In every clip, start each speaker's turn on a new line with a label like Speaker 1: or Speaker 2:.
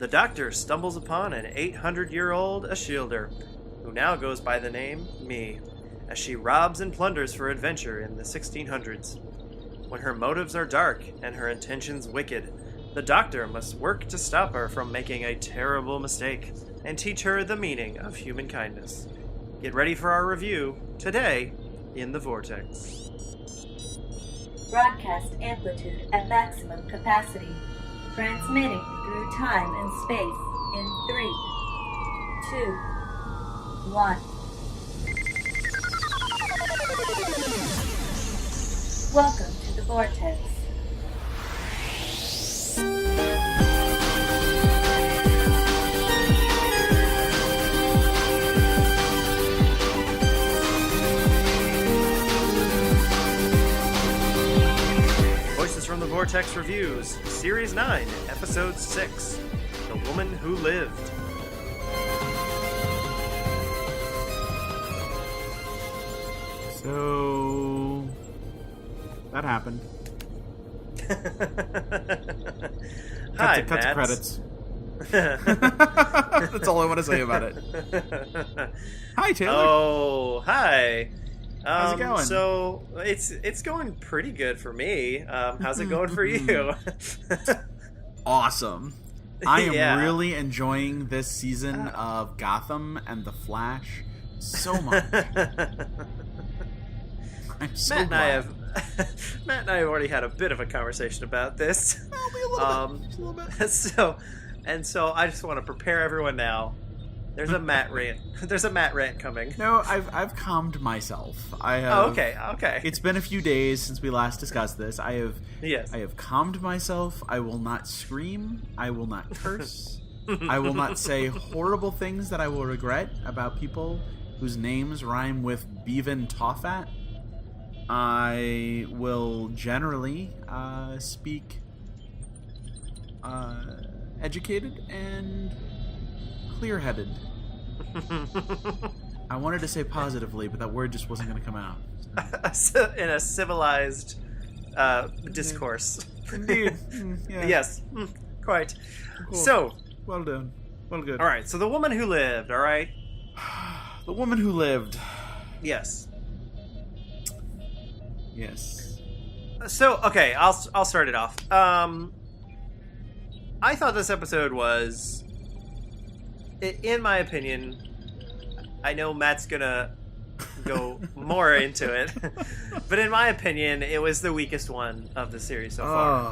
Speaker 1: the Doctor stumbles upon an 800-year-old Ashilder, who now goes by the name Me, as she robs and plunders for adventure in the 1600s. When her motives are dark and her intentions wicked, the Doctor must work to stop her from making a terrible mistake and teach her the meaning of human kindness. Get ready for our review today in the Vortex.
Speaker 2: Broadcast amplitude at maximum capacity. Transmitting through time and space in 3, 2, 1. Welcome to the Vortex.
Speaker 1: Voices from the Vortex Reviews, Series 9, Episode 6, The Woman Who Lived.
Speaker 3: So that happened.
Speaker 1: Hi,
Speaker 3: cut to
Speaker 1: Matt.
Speaker 3: credits. That's all I want to say about it. Hi, Taylor.
Speaker 1: Oh, hi.
Speaker 3: How's it going?
Speaker 1: So it's going pretty good for me. How's it going for you?
Speaker 3: Awesome. I am
Speaker 1: Yeah.
Speaker 3: really enjoying this season of Gotham and The Flash so much. I'm so
Speaker 1: Matt
Speaker 3: glad.
Speaker 1: and I have already had a bit of a conversation about this.
Speaker 3: Maybe a little bit. Just a little bit.
Speaker 1: So I just want to prepare everyone now. There's a Matt rant. There's a Matt rant coming.
Speaker 3: No, I've calmed myself. I have,
Speaker 1: Okay.
Speaker 3: It's been a few days since we last discussed this. I
Speaker 1: Yes.
Speaker 3: have calmed myself. I will not scream. I will not curse. I will not say horrible things that I will regret about people whose names rhyme with Bevan Toffat. I will generally speak educated and clear-headed. I wanted to say positively, but that word just wasn't going to come out.
Speaker 1: In a civilized discourse.
Speaker 3: Indeed. Yeah.
Speaker 1: Yes, quite.
Speaker 3: Cool.
Speaker 1: So,
Speaker 3: Well done. Well good.
Speaker 1: all right. So the woman who lived. All right.
Speaker 3: The woman who lived.
Speaker 1: Yes.
Speaker 3: Yes.
Speaker 1: So okay, I'll start it off. I thought this episode was, in my opinion, I know Matt's gonna go more into it, but in my opinion, it was the weakest one of the series so far.
Speaker 3: Oh.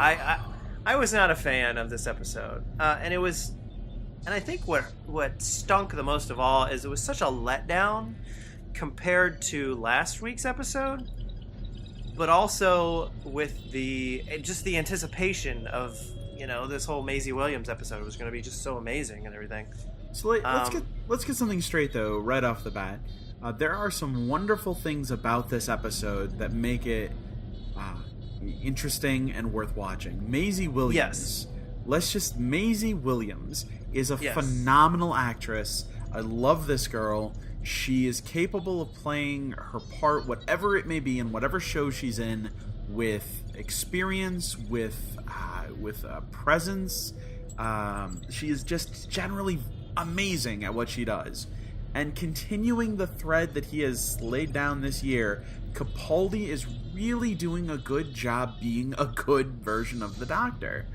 Speaker 1: I was not a fan of this episode, and I think what stunk the most of all is it was such a letdown compared to last week's episode, but also with the anticipation of, this whole Maisie Williams episode was going to be just so amazing and everything.
Speaker 3: So let's get something straight though, right off the bat. There are some wonderful things about this episode that make it interesting and worth watching. Maisie Williams.
Speaker 1: Yes.
Speaker 3: Maisie Williams is a
Speaker 1: Yes.
Speaker 3: phenomenal actress. I love this girl. She is capable of playing her part, whatever it may be, in whatever show she's in, with experience, with presence. She is just generally amazing at what she does. And continuing the thread that he has laid down this year, Capaldi is really doing a good job being a good version of the Doctor.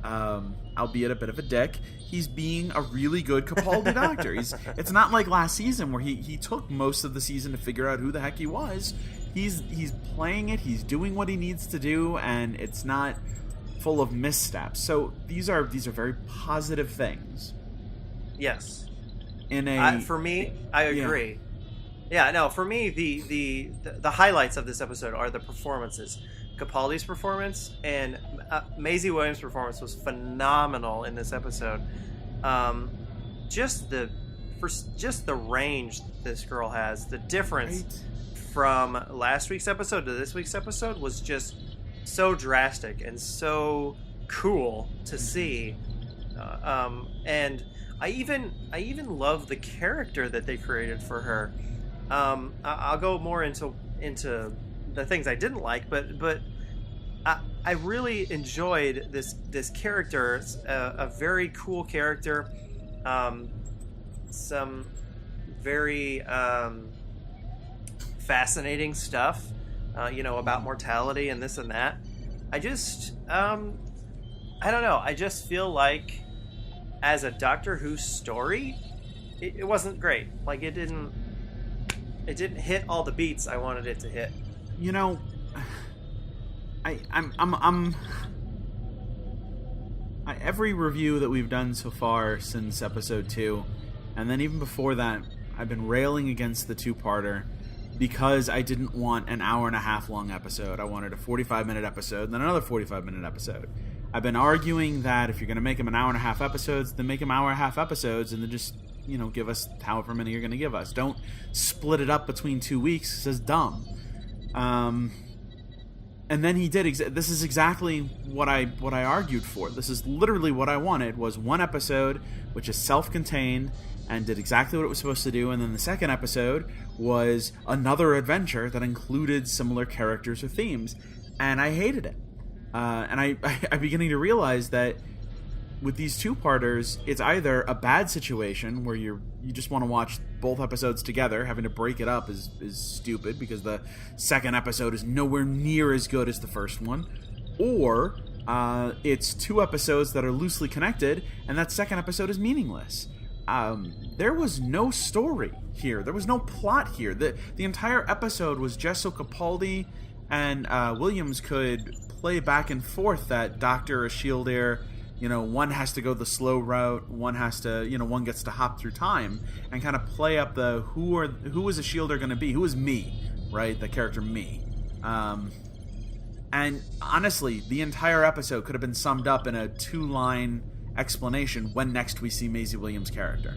Speaker 3: Albeit a bit of a dick, he's being a really good Capaldi Doctor. It's not like last season where he took most of the season to figure out who the heck he was. He's playing it, he's doing what he needs to do, and it's not full of missteps. So these are very positive things.
Speaker 1: Yes.
Speaker 3: For
Speaker 1: me, I agree. Yeah, no, for me, the highlights of this episode are the performances. Capaldi's performance and Maisie Williams' performance was phenomenal in this episode. Just the range this girl has, the difference from last week's episode to this week's episode was just so drastic and so cool to see. And I even love the character that they created for her. I'll go more into the things I didn't like, but I really enjoyed this character. It's a very cool character. Some very fascinating stuff, about mortality and this and that. I just, I don't know. I just feel like, as a Doctor Who story, it wasn't great. Like, it didn't hit all the beats I wanted it to hit.
Speaker 3: Every review that we've done so far since episode 2, and then even before that, I've been railing against the two-parter because I didn't want an hour and a half long episode. I wanted a 45-minute episode and then another 45-minute episode. I've been arguing that if you're going to make them an hour and a half episodes, then make them hour and a half episodes and then just, give us however many you're going to give us. Don't split it up between 2 weeks. It's just dumb. And then he did. This is exactly what I argued for. This is literally what I wanted, was one episode which is self-contained and did exactly what it was supposed to do, and then the second episode was another adventure that included similar characters or themes, and I hated it. And I'm beginning to realize that with these two-parters, it's either a bad situation where you just want to watch both episodes together. Having to break it up is stupid because the second episode is nowhere near as good as the first one, or it's two episodes that are loosely connected, and that second episode is meaningless. There was no story here. There was no plot here. The entire episode was just so Capaldi and Williams could play back and forth that Doctor, Ashildr, one has to go the slow route, one has to, one gets to hop through time, and kind of play up the who is Ashildr going to be? Who is me, right? The character me. And honestly, the entire episode could have been summed up in a 2-line explanation when next we see Maisie Williams' character.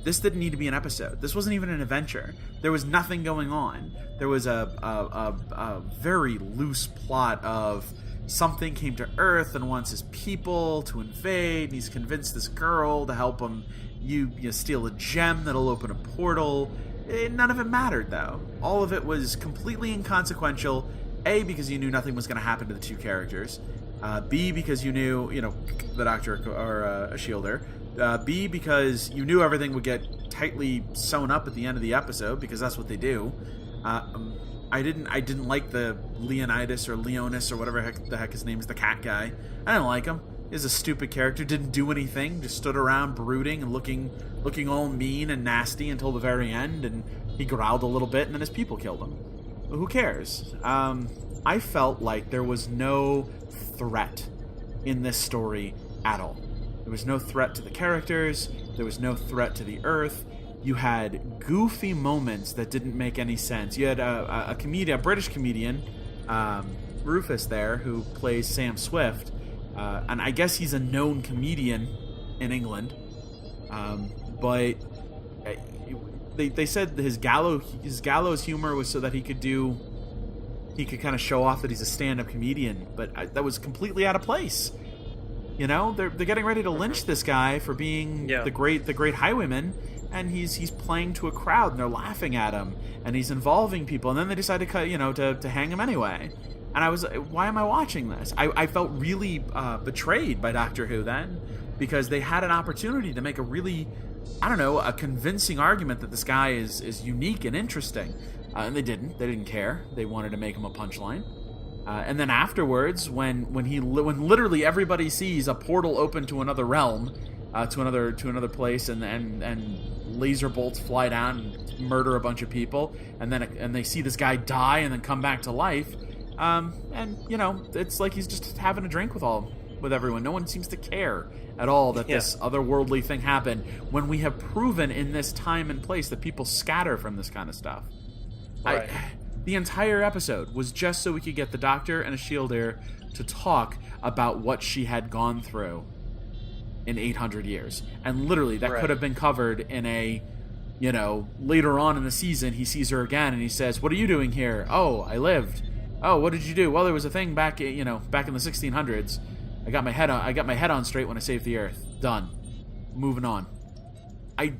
Speaker 3: This didn't need to be an episode. This wasn't even an adventure. There was nothing going on. There was a very loose plot of something came to Earth and wants his people to invade, and he's convinced this girl to help him you steal a gem that'll open a portal. None of it mattered, though. All of it was completely inconsequential. A, because you knew nothing was going to happen to the two characters. B, because you knew, the Doctor or Ashildr. B, because you knew everything would get tightly sewn up at the end of the episode, because that's what they do. I didn't like the Leonidas or Leonis or whatever the heck his name is, the cat guy. I didn't like him. He's a stupid character, didn't do anything, just stood around brooding and looking all mean and nasty until the very end, and he growled a little bit, and then his people killed him. But who cares? I felt like there was no threat in this story at all. There was no threat to the characters, there was no threat to the Earth. You had goofy moments that didn't make any sense. You had a British comedian, Rufus there, who plays Sam Swift, and I guess he's a known comedian in England, but they said his gallows humor was so that he could kind of show off that he's a stand-up comedian, but that was completely out of place. They're getting ready to lynch this guy for being the great highwayman, and he's playing to a crowd, and they're laughing at him, and he's involving people, and then they decide to hang him anyway. And I was, why am I watching this? I felt really betrayed by Doctor Who then, because they had an opportunity to make a really, a convincing argument that this guy is unique and interesting, and they didn't. They didn't care. They wanted to make him a punchline. And then afterwards, when literally everybody sees a portal open to another realm, to another place, and laser bolts fly down and murder a bunch of people, and they see this guy die and then come back to life, it's like he's just having a drink with everyone. No one seems to care at all that this otherworldly thing happened, when we have proven in this time and place that people scatter from this kind of stuff.
Speaker 1: Right.
Speaker 3: The entire episode was just so we could get the Doctor and Ashildr to talk about what she had gone through in 800 years. And literally, that could have been covered in a, later on in the season, he sees her again and he says, "What are you doing here?" "Oh, I lived." "Oh, what did you do?" "Well, there was a thing back in the 1600s. I got my head on straight when I saved the Earth." Done. Moving on.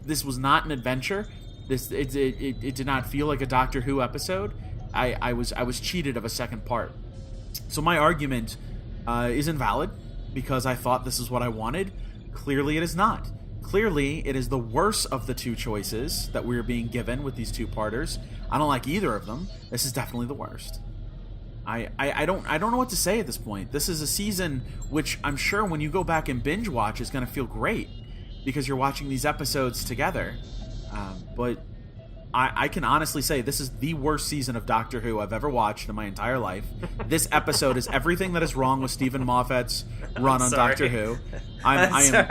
Speaker 3: This was not an adventure. It did not feel like a Doctor Who episode. I was cheated of a second part. So my argument is invalid because I thought this is what I wanted. Clearly it is not. Clearly it is the worst of the two choices that we're being given with these two-parters. I don't like either of them. This is definitely the worst. I don't know what to say at this point. This is a season which I'm sure when you go back and binge watch is going to feel great because you're watching these episodes together. But I can honestly say this is the worst season of Doctor Who I've ever watched in my entire life. This episode is everything that is wrong with Stephen Moffat's run on Doctor Who. I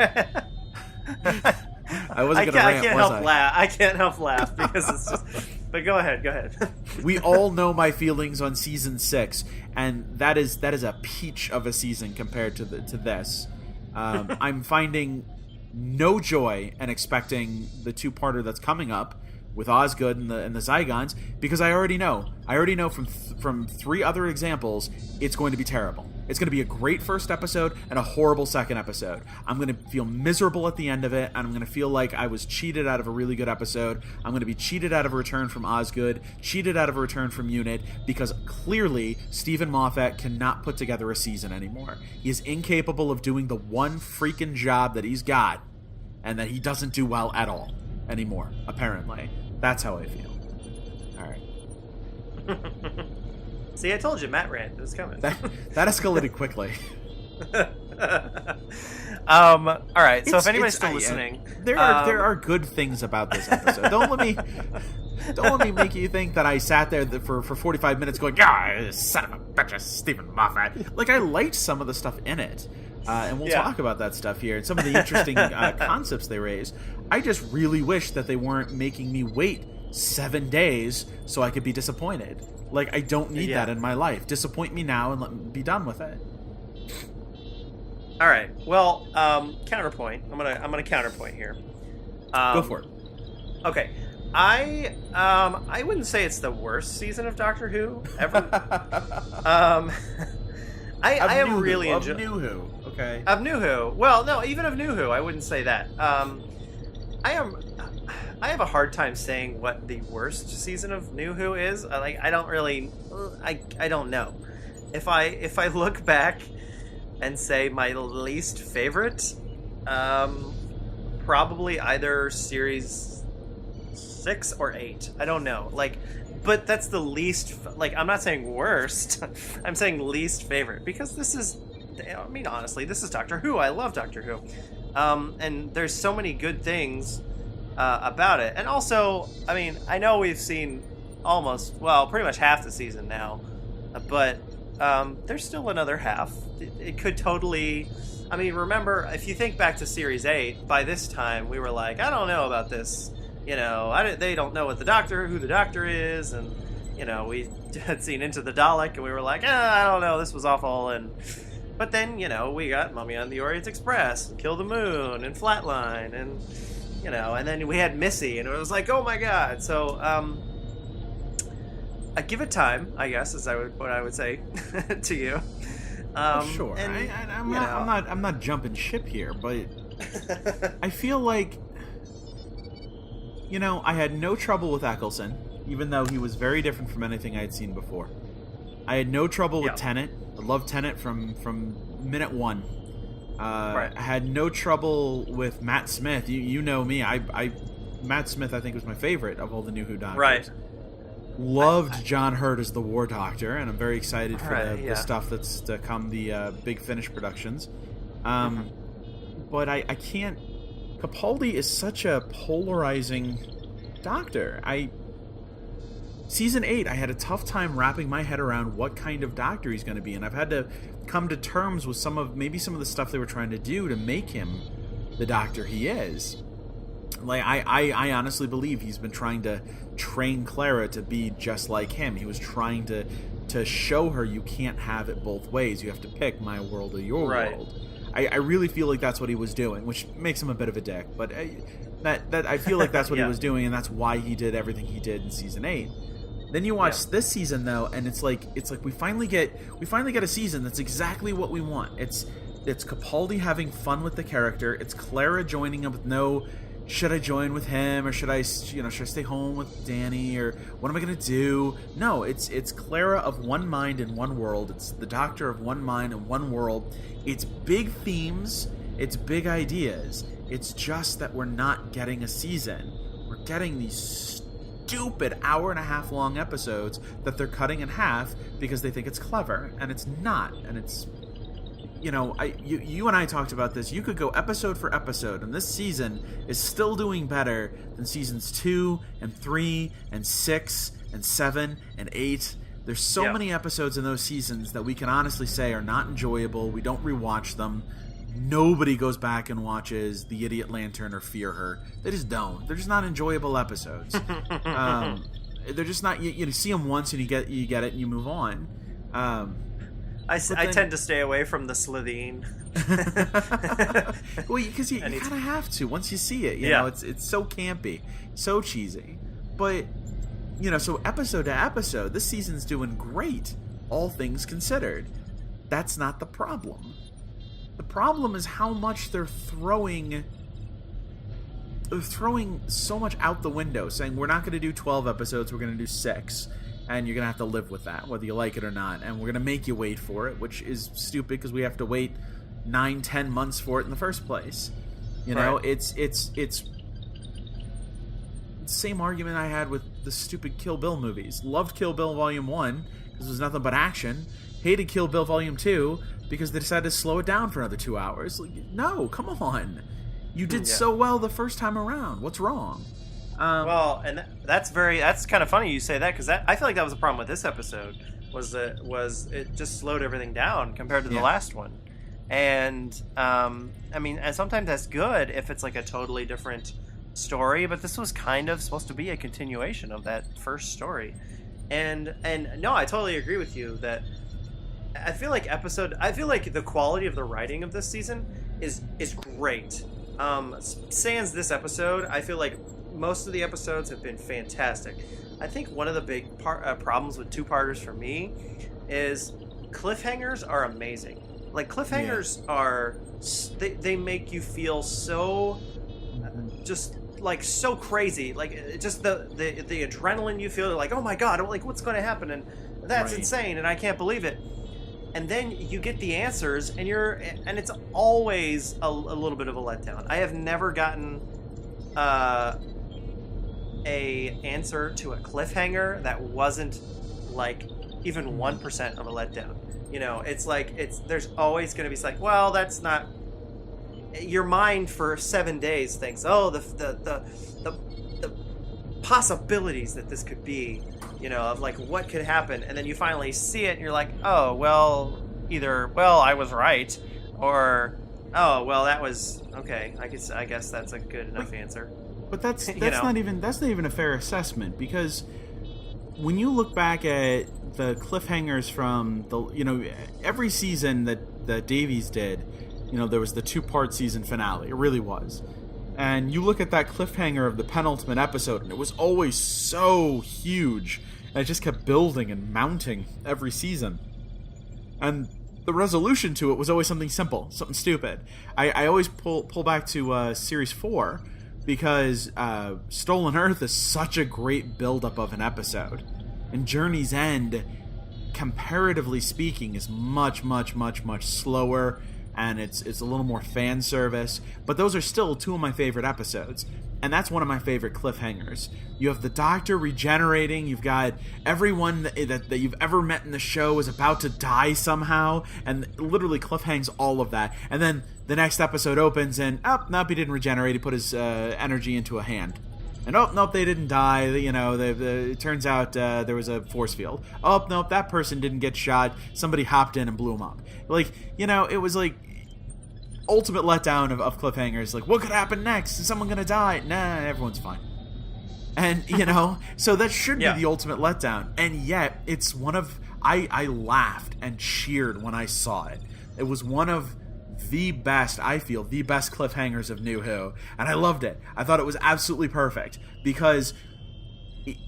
Speaker 3: wasn't going to rant, was I?
Speaker 1: I can't help laugh because it's just... But go ahead.
Speaker 3: We all know my feelings on season 6, and that is a peach of a season compared to this. I'm finding no joy in expecting the two-parter that's coming up with Osgood and the Zygons, because I already know from 3 other examples it's going to be terrible. It's going to be a great first episode and a horrible second episode. I'm going to feel miserable at the end of it, and I'm going to feel like I was cheated out of a really good episode. I'm going to be cheated out of a return from Osgood, cheated out of a return from Unit, because clearly Stephen Moffat cannot put together a season anymore. He is incapable of doing the one freaking job that he's got, and that he doesn't do well at all anymore, apparently. That's how I feel. All right.
Speaker 1: See, I told you, Matt rant. It was coming.
Speaker 3: That escalated quickly.
Speaker 1: All right. So if anybody's still listening,
Speaker 3: there are good things about this episode. Don't let me make you think that I sat there for 45 minutes going, "Yeah, son of a bitch, Stephen Moffat." Like, I liked some of the stuff in it, and we'll talk about that stuff here and some of the interesting concepts they raise. I just really wish that they weren't making me wait 7 days so I could be disappointed. Like, I don't need that in my life. Disappoint me now and let me be done with it.
Speaker 1: All right. Well, counterpoint. I'm gonna counterpoint here.
Speaker 3: Go for it.
Speaker 1: Okay. I wouldn't say it's the worst season of Doctor Who ever. I am really enjoying
Speaker 3: New Who. Okay.
Speaker 1: Of New Who. Well, no, even of New Who, I wouldn't say that. I have a hard time saying what the worst season of New Who is. I don't know. If I look back and say my least favorite, probably either series 6 or 8. I don't know. But that's the least. I'm not saying worst. I'm saying least favorite because this is. I mean, honestly, this is Doctor Who. I love Doctor Who, and there's so many good things about it. And also, I mean, I know we've seen pretty much half the season now, but there's still another half. It could totally... I mean, remember, if you think back to Series 8, by this time, we were like, I don't know about this. You know, they don't know who the Doctor is, and, you know, we had seen Into the Dalek, and we were like, I don't know, this was awful, but then, you know, we got Mummy on the Orient Express, and Kill the Moon, and Flatline, and... You know, and then we had Missy, and it was like, oh my god. So, I give it time, I guess, what I would say to you.
Speaker 3: Sure.
Speaker 1: And,
Speaker 3: I'm not jumping ship here, but I feel like, you know, I had no trouble with Eccleston, even though he was very different from anything I had seen before. I had no trouble with Tennant. I loved Tennant from minute one.
Speaker 1: Right.
Speaker 3: I had no trouble with Matt Smith. You know me. Matt Smith, I think, was my favorite of all the New Who Doctors.
Speaker 1: Right.
Speaker 3: Loved John Hurt as the War Doctor, and I'm very excited for the stuff that's to come, the Big Finish productions. But I can't... Capaldi is such a polarizing Doctor. Season 8, I had a tough time wrapping my head around what kind of Doctor he's going to be, and I've had to come to terms with some of the stuff they were trying to do to make him the Doctor he is. Like, I honestly believe he's been trying to train Clara to be just like him. He was trying to show her you can't have it both ways. You have to pick my world or your world. I really feel like that's what he was doing, which makes him a bit of a dick, but that I feel like that's what he was doing, and that's why he did everything he did in season 8. Then you watch this season though, and it's like we finally get a season that's exactly what we want. It's Capaldi having fun with the character. It's Clara joining him with no should I join with him, or should I stay home with Danny, or what am I gonna do? No, it's Clara of one mind in one world. It's the Doctor of one mind in one world. It's big themes. It's big ideas. It's just that we're not getting a season. We're getting these stupid hour-and-a-half long episodes that they're cutting in half because they think it's clever, and it's not. And it's, you and I talked about this. You could go episode for episode, and this season is still doing better than seasons 2 and 3 and 6 and 7 and 8. There's so many episodes in those seasons that we can honestly say are not enjoyable. We don't rewatch them. Nobody goes back and watches The Idiot Lantern or Fear Her. They just don't. They're just not enjoyable episodes. They're just not. You see them once and you get it and you move on.
Speaker 1: I tend to stay away from the Slitheen.
Speaker 3: Well, because you kind of have to once you see it. You know, it's so campy, so cheesy. But so episode to episode, this season's doing great, all things considered. That's not the problem. The problem is how much they're throwing so much out the window, saying we're not going to do 12 episodes, we're going to do 6, and you're going to have to live with that, whether you like it or not, and we're going to make you wait for it, which is stupid because we have to wait 9-10 months for it in the first place.
Speaker 1: Right.
Speaker 3: It's the same argument I had with the stupid Kill Bill movies. Loved Kill Bill Volume 1 because it was nothing but action. Hated Kill Bill Volume 2 because they decided to slow it down for another 2 hours. No, come on. You did so well the first time around. What's wrong?
Speaker 1: Well, and that's kind of funny you say that, because I feel like that was a problem with this episode, was it just slowed everything down compared to the last one. And, and sometimes that's good if it's like a totally different story, but this was kind of supposed to be a continuation of that first story. And no, I totally agree with you that I feel like the quality of the writing of this season is great. Sans this episode, I feel like most of the episodes have been fantastic. I think one of the big problems with two-parters for me is cliffhangers are amazing. Like, cliffhangers are... They make you feel so... just, like, so crazy. Like, just the adrenaline you feel, like, oh my god, like, what's going to happen? And that's insane, and I can't believe it. And then you get the answers, and it's always a little bit of a letdown. I have never gotten a answer to a cliffhanger that wasn't like even 1% of a letdown. It's like there's always going to be like, well, that's not. Your mind for 7 days thinks, oh, the possibilities that this could be. Of like what could happen, and then you finally see it and you're like, oh, well, either, well, I was right, or, oh, well, that was okay. I guess that's a good enough answer.
Speaker 3: But that's not even a fair assessment, because when you look back at the cliffhangers from the every season that Davies did, there was the 2-part season finale. It really was. And you look at that cliffhanger of the penultimate episode, and it was always so huge. And it just kept building and mounting every season. And the resolution to it was always something simple, something stupid. I always pull back to Series 4, because Stolen Earth is such a great buildup of an episode. And Journey's End, comparatively speaking, is much, much, much, much slower, and it's a little more fan service, but those are still 2 of my favorite episodes, and that's one of my favorite cliffhangers. You have the Doctor regenerating, you've got everyone that you've ever met in the show is about to die somehow, and literally cliffhangs all of that, and then the next episode opens, and, nope, he didn't regenerate, he put his energy into a hand. And nope, they didn't die. It turns out there was a force field. Oh, nope, that person didn't get shot. Somebody hopped in and blew him up. It was like ultimate letdown of cliffhangers. Like, what could happen next? Is someone gonna die? Nah, everyone's fine. And so that should be the ultimate letdown. And yet, it's one of I laughed and cheered when I saw it. It was one of the best cliffhangers of New Who, and I loved it. I thought it was absolutely perfect, because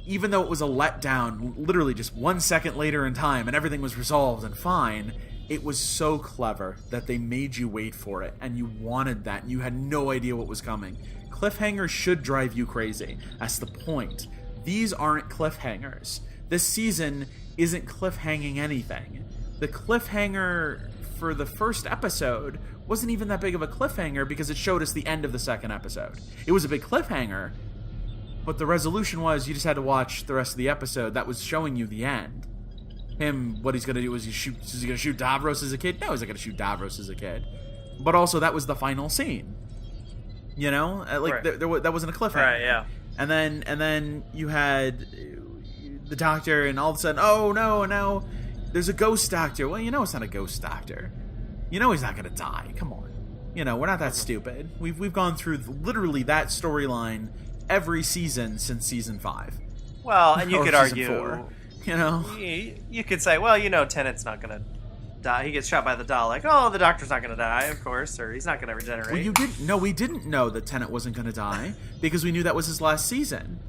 Speaker 3: even though it was a letdown, literally just 1 second later in time, and everything was resolved and fine, it was so clever that they made you wait for it, and you wanted that, and you had no idea what was coming. Cliffhangers should drive you crazy. That's the point. These aren't cliffhangers. This season isn't cliffhanging anything. The cliffhanger for the first episode wasn't even that big of a cliffhanger because it showed us the end of the second episode. It was a big cliffhanger, but the resolution was you just had to watch the rest of the episode that was showing you the end. What he's going to do is is he going to shoot Davros as a kid? No, he's not going to shoot Davros as a kid. But also, that was the final scene. You know? Like,
Speaker 1: right.
Speaker 3: that wasn't a cliffhanger.
Speaker 1: Right, yeah.
Speaker 3: And then you had the doctor, and all of a sudden, oh, no, there's a ghost doctor. Well, you know it's not a ghost doctor. You know he's not going to die. Come on. You know, we're not that stupid. We've gone through literally that storyline every season since season 5.
Speaker 1: Well, and you could argue...
Speaker 3: 4, you know?
Speaker 1: You could say, well, you know, Tennant's not going to die. He gets shot by the Dalek. Oh, the Doctor's not going to die, of course, or he's not going to regenerate.
Speaker 3: Well, we didn't know that Tennant wasn't going to die because we knew that was his last season.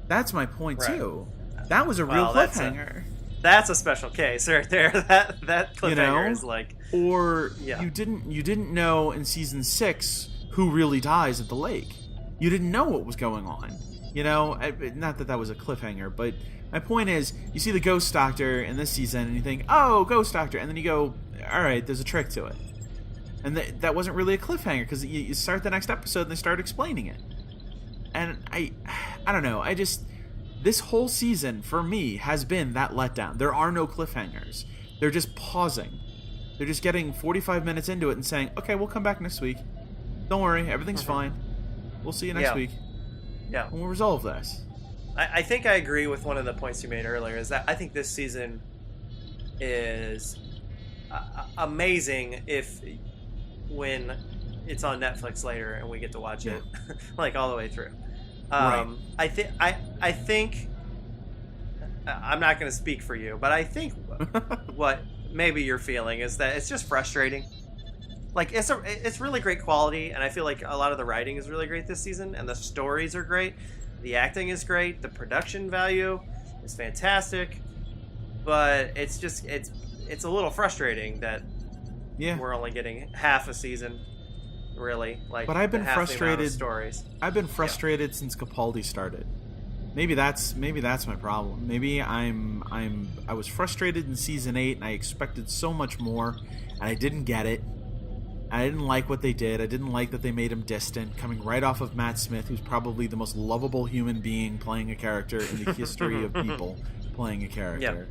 Speaker 3: That's my point, too. That was a real cliffhanger.
Speaker 1: That's a special case right there. That cliffhanger is like...
Speaker 3: Or you didn't know in season 6 who really dies at the lake. You didn't know what was going on. You know, not that was a cliffhanger, but my point is, you see the Ghost Doctor in this season, and you think, oh, Ghost Doctor, and then you go, all right, there's a trick to it. And that wasn't really a cliffhanger, because you start the next episode, and they start explaining it. And I don't know, this whole season, for me, has been that letdown. There are no cliffhangers. They're just pausing. They're just getting 45 minutes into it and saying, okay, we'll come back next week. Don't worry, everything's fine. We'll see you next week.
Speaker 1: Yeah.
Speaker 3: And we'll resolve this.
Speaker 1: I think I agree with one of the points you made earlier, is that I think this season is amazing when it's on Netflix later and we get to watch it like all the way through.
Speaker 3: Right.
Speaker 1: I think I'm not going to speak for you, but I think what maybe you're feeling is that it's just frustrating. Like, it's really great quality, and I feel like a lot of the writing is really great this season, and the stories are great, the acting is great, the production value is fantastic, but it's just it's a little frustrating that we're only getting half a season, really. Like,
Speaker 3: but I've been frustrated.
Speaker 1: Stories.
Speaker 3: I've been frustrated since Capaldi started. Maybe that's my problem. Maybe I was frustrated in season 8, and I expected so much more, and I didn't get it. I didn't like what they did. I didn't like that they made him distant, coming right off of Matt Smith, who's probably the most lovable human being playing a character in the history of people playing a character.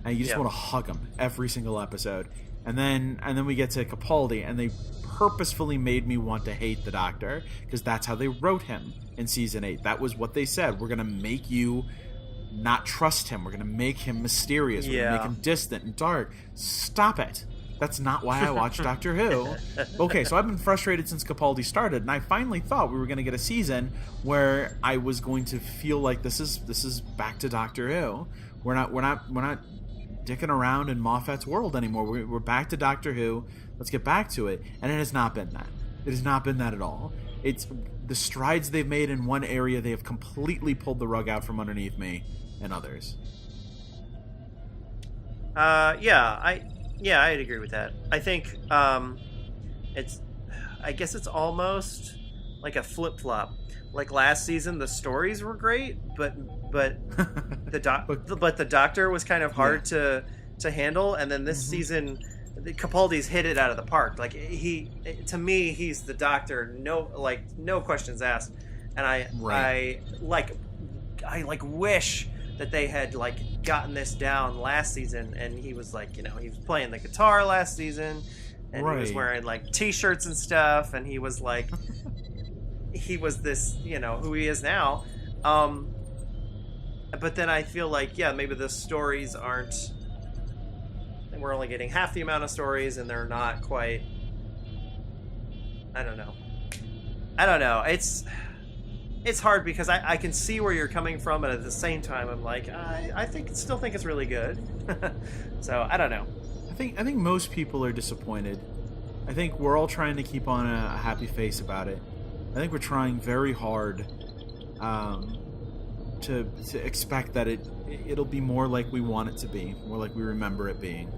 Speaker 3: And you just want to hug him every single episode. And then we get to Capaldi, and they purposefully made me want to hate the Doctor, because that's how they wrote him in season 8. That was what they said. We're going to make you not trust him. We're going to make him mysterious. We're going to make him distant and dark. Stop it. That's not why I watch Doctor Who. Okay, so I've been frustrated since Capaldi started, and I finally thought we were going to get a season where I was going to feel like this is back to Doctor Who. We're not dicking around in Moffat's world anymore. We're back to Doctor Who. Let's get back to it. And it has not been that. It has not been that at all. It's the strides they've made in one area, they have completely pulled the rug out from underneath me and others.
Speaker 1: I'd agree with that. I think I guess it's almost like a flip-flop. Like last season, the stories were great, but the Doctor was kind of hard to handle. And then this season, Capaldi's hit it out of the park. Like to me, he's the Doctor. No questions asked. And I wish that they had gotten this down last season, and he was he was playing the guitar last season, and he was wearing t-shirts and stuff, and he was he was this who he is now. But then I feel maybe the stories aren't, and we're only getting half the amount of stories, and they're not quite. I don't know. It's hard because I can see where you're coming from, but at the same time, I'm still think it's really good. So I don't know.
Speaker 3: I think most people are disappointed. I think we're all trying to keep on a happy face about it. I think we're trying very hard to expect that it'll be more like we want it to be, more like we remember it being.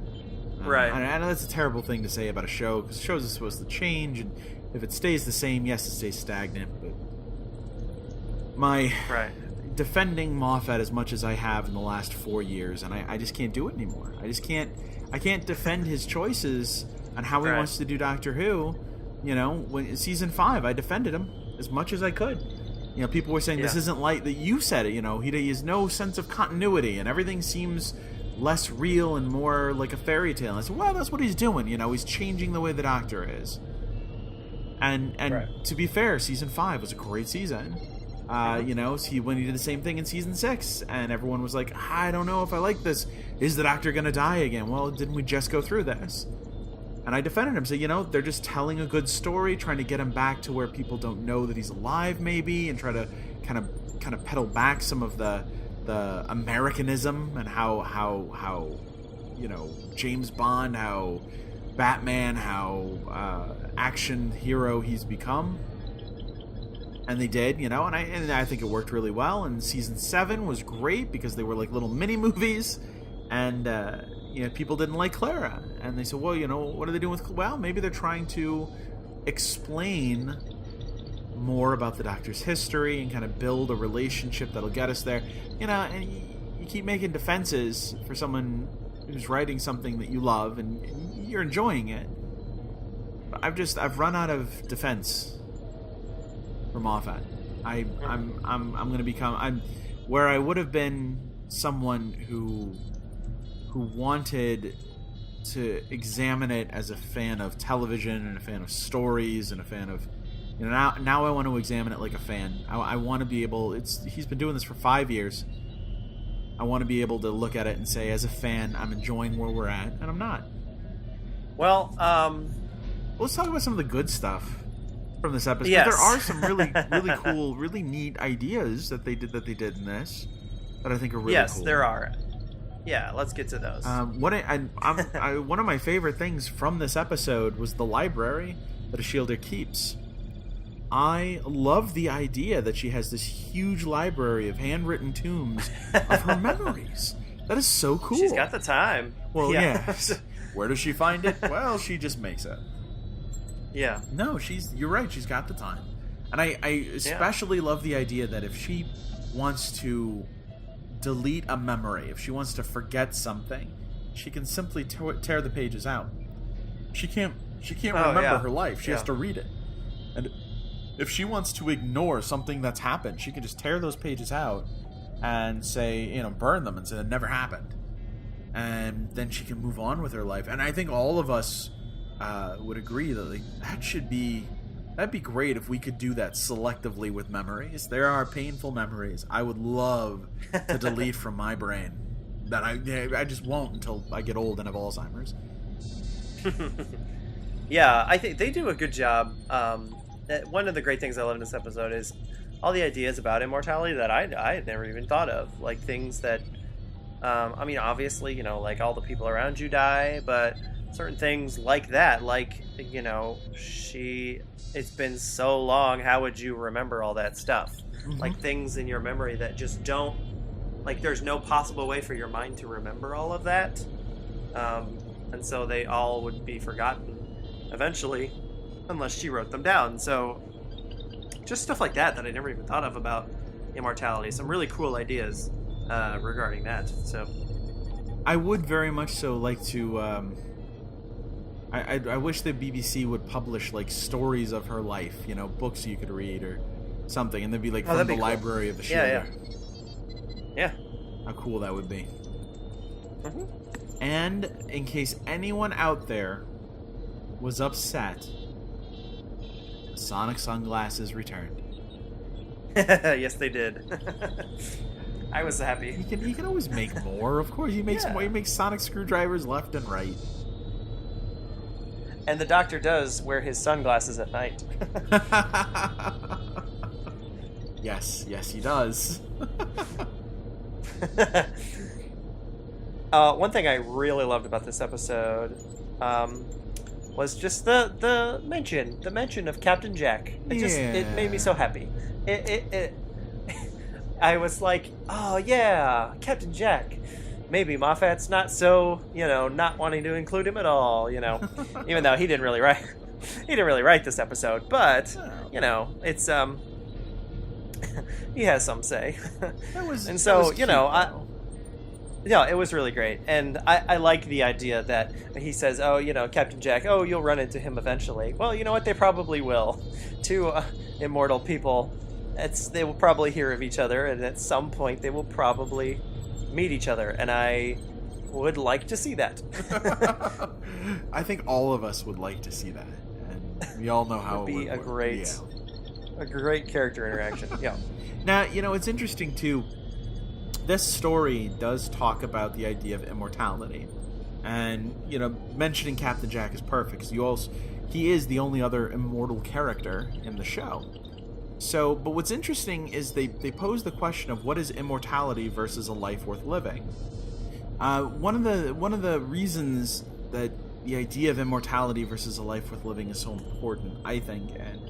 Speaker 1: Right.
Speaker 3: I know that's a terrible thing to say about a show, because shows are supposed to change, and if it stays the same, yes, it stays stagnant, but defending Moffat as much as I have in the last 4 years, and I just can't do it anymore. I can't defend his choices on how he wants to do Doctor Who. You know, when season 5, I defended him as much as I could. You know, people were saying this isn't like that. You said it. You know, he has no sense of continuity, and everything seems less real and more like a fairy tale. And I said, well, that's what he's doing. You know, he's changing the way the Doctor is. And to be fair, season 5 was a great season. You know, when he did the same thing in season 6, and everyone was like, I don't know if I like this. Is the Doctor gonna die again? Well, didn't we just go through this? And I defended him, saying, you know, they're just telling a good story, trying to get him back to where people don't know that he's alive, maybe, and try to kind of pedal back some of the Americanism and how you know, James Bond, how Batman, how action hero he's become. And they did, you know, and I think it worked really well. And season 7 was great because they were like little mini movies, and you know, people didn't like Clara, and they said, well, you know, what are they doing with? Well, maybe they're trying to explain more about the Doctor's history and kind of build a relationship that'll get us there, you know. And you keep making defenses for someone who's writing something that you love and you're enjoying it. But I've run out of defense for Moffat. I'm going to become where I would have been someone who wanted to examine it as a fan of television and a fan of stories and a fan of, you know, now I want to examine it like a fan. I want to be able, he's been doing this for 5 years. I want to be able to look at it and say, as a fan, I'm enjoying where we're at, and I'm not.
Speaker 1: Well,
Speaker 3: let's talk about some of the good stuff from this episode.
Speaker 1: Yes.
Speaker 3: There are some really cool, really neat ideas that they did in this that I think are really cool.
Speaker 1: Yes, there are. Yeah, let's get to those.
Speaker 3: One of my favorite things from this episode was the library that Ashildr keeps. I love the idea that she has this huge library of handwritten tombs of her memories. That is so cool.
Speaker 1: She's got the time.
Speaker 3: Well, yeah. Where does she find it? Well, she just makes it.
Speaker 1: Yeah.
Speaker 3: No, you're right. She's got the time. And I especially love the idea that if she wants to delete a memory, if she wants to forget something, she can simply tear the pages out. She can't remember her life. She has to read it. And if she wants to ignore something that's happened, she can just tear those pages out and say, you know, burn them and say it never happened. And then she can move on with her life. And I think all of us would agree that that'd be great if we could do that selectively with memories. There are painful memories I would love to delete from my brain that I just won't until I get old and have Alzheimer's.
Speaker 1: Yeah, I think they do a good job. One of the great things I love in this episode is all the ideas about immortality that I had never even thought of. Like things that, I mean, obviously, you know, like all the people around you die, but certain things like that, like, you know, it's been so long, how would you remember all that stuff? Mm-hmm. Like things in your memory that just don't, like there's no possible way for your mind to remember all of that. And so they all would be forgotten eventually, unless she wrote them down. So just stuff like that I never even thought of about immortality. Some really cool ideas regarding that. So
Speaker 3: I would very much so like to I wish the BBC would publish like stories of her life, you know, books you could read or something, and they'd be like from the library of the Ashildr.
Speaker 1: Yeah.
Speaker 3: How cool that would be.
Speaker 1: Mm-hmm.
Speaker 3: And in case anyone out there was upset, Sonic sunglasses returned.
Speaker 1: Yes, they did. I was happy.
Speaker 3: He can always make more, of course. He makes more. He makes sonic screwdrivers left and right.
Speaker 1: And the Doctor does wear his sunglasses at night.
Speaker 3: Yes, he does.
Speaker 1: One thing I really loved about this episode was just the mention of Captain Jack. It made me so happy. I was like, oh yeah, Captain Jack. maybe Moffat's not so, not wanting to include him at all, even though he didn't really write this episode, but it's he has some say. And so,
Speaker 3: cute,
Speaker 1: it was really great. And I like the idea that he says, oh, Captain Jack, oh, you'll run into him eventually. Well, you know what? They probably will. Two immortal people, they will probably hear of each other, and at some point they will probably meet each other. And I would like to see that.
Speaker 3: I think all of us would like to see that. And we all know how
Speaker 1: it would be
Speaker 3: a
Speaker 1: great character interaction. Yeah.
Speaker 3: Now, it's interesting, too. This story does talk about the idea of immortality. And, mentioning Captain Jack is perfect, because he is the only other immortal character in the show. So, but what's interesting is they pose the question of what is immortality versus a life worth living. One of the reasons that the idea of immortality versus a life worth living is so important, I think, and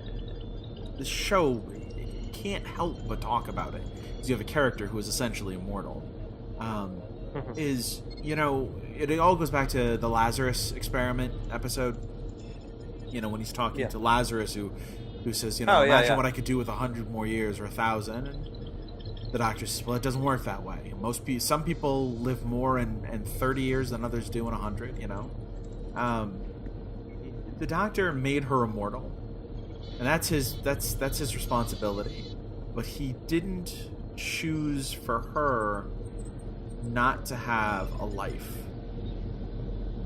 Speaker 3: this show can't help but talk about it, because you have a character who is essentially immortal. It all goes back to the Lazarus experiment episode. When he's talking to Lazarus, who says, imagine what I could do with 100 more years or 1,000, and the doctor says, well, it doesn't work that way. Some people live more in 30 years than others do in 100. The doctor made her immortal, and that's his responsibility. But he didn't choose for her not to have a life.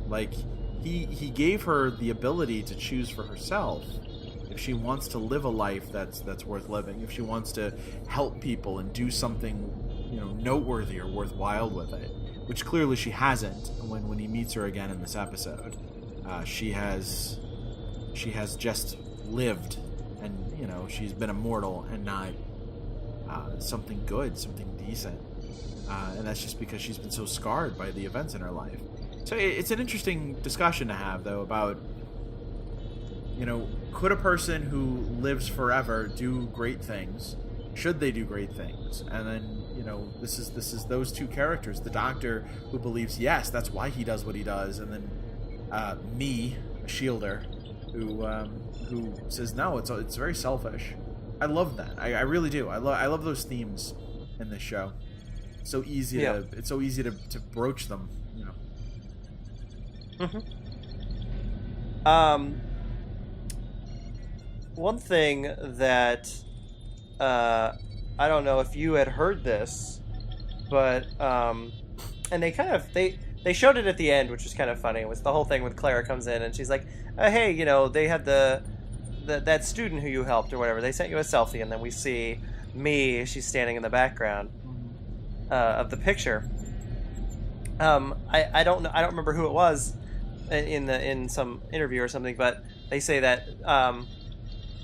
Speaker 3: Like, he gave her the ability to choose for herself if she wants to live a life that's worth living, if she wants to help people and do something noteworthy or worthwhile with it, which clearly she hasn't. When he meets her again in this episode, she has just lived, and she's been immortal and not something good, something decent, and that's just because she's been so scarred by the events in her life. So it's an interesting discussion to have, though, about could a person who lives forever do great things? Should they do great things? And then this is those two characters: the doctor who believes yes, that's why he does what he does, and then me, a shielder, who says no, it's very selfish. I love that. I really do. I love those themes in this show. It's so easy to broach them.
Speaker 1: One thing that I don't know if you had heard this, but and they showed it at the end, which was kind of funny. It was the whole thing with Clara comes in and she's like, hey, they had that student who you helped or whatever. They sent you a selfie, and then we see me. She's standing in the background of the picture. I don't know. I don't remember who it was in some interview or something, but they say that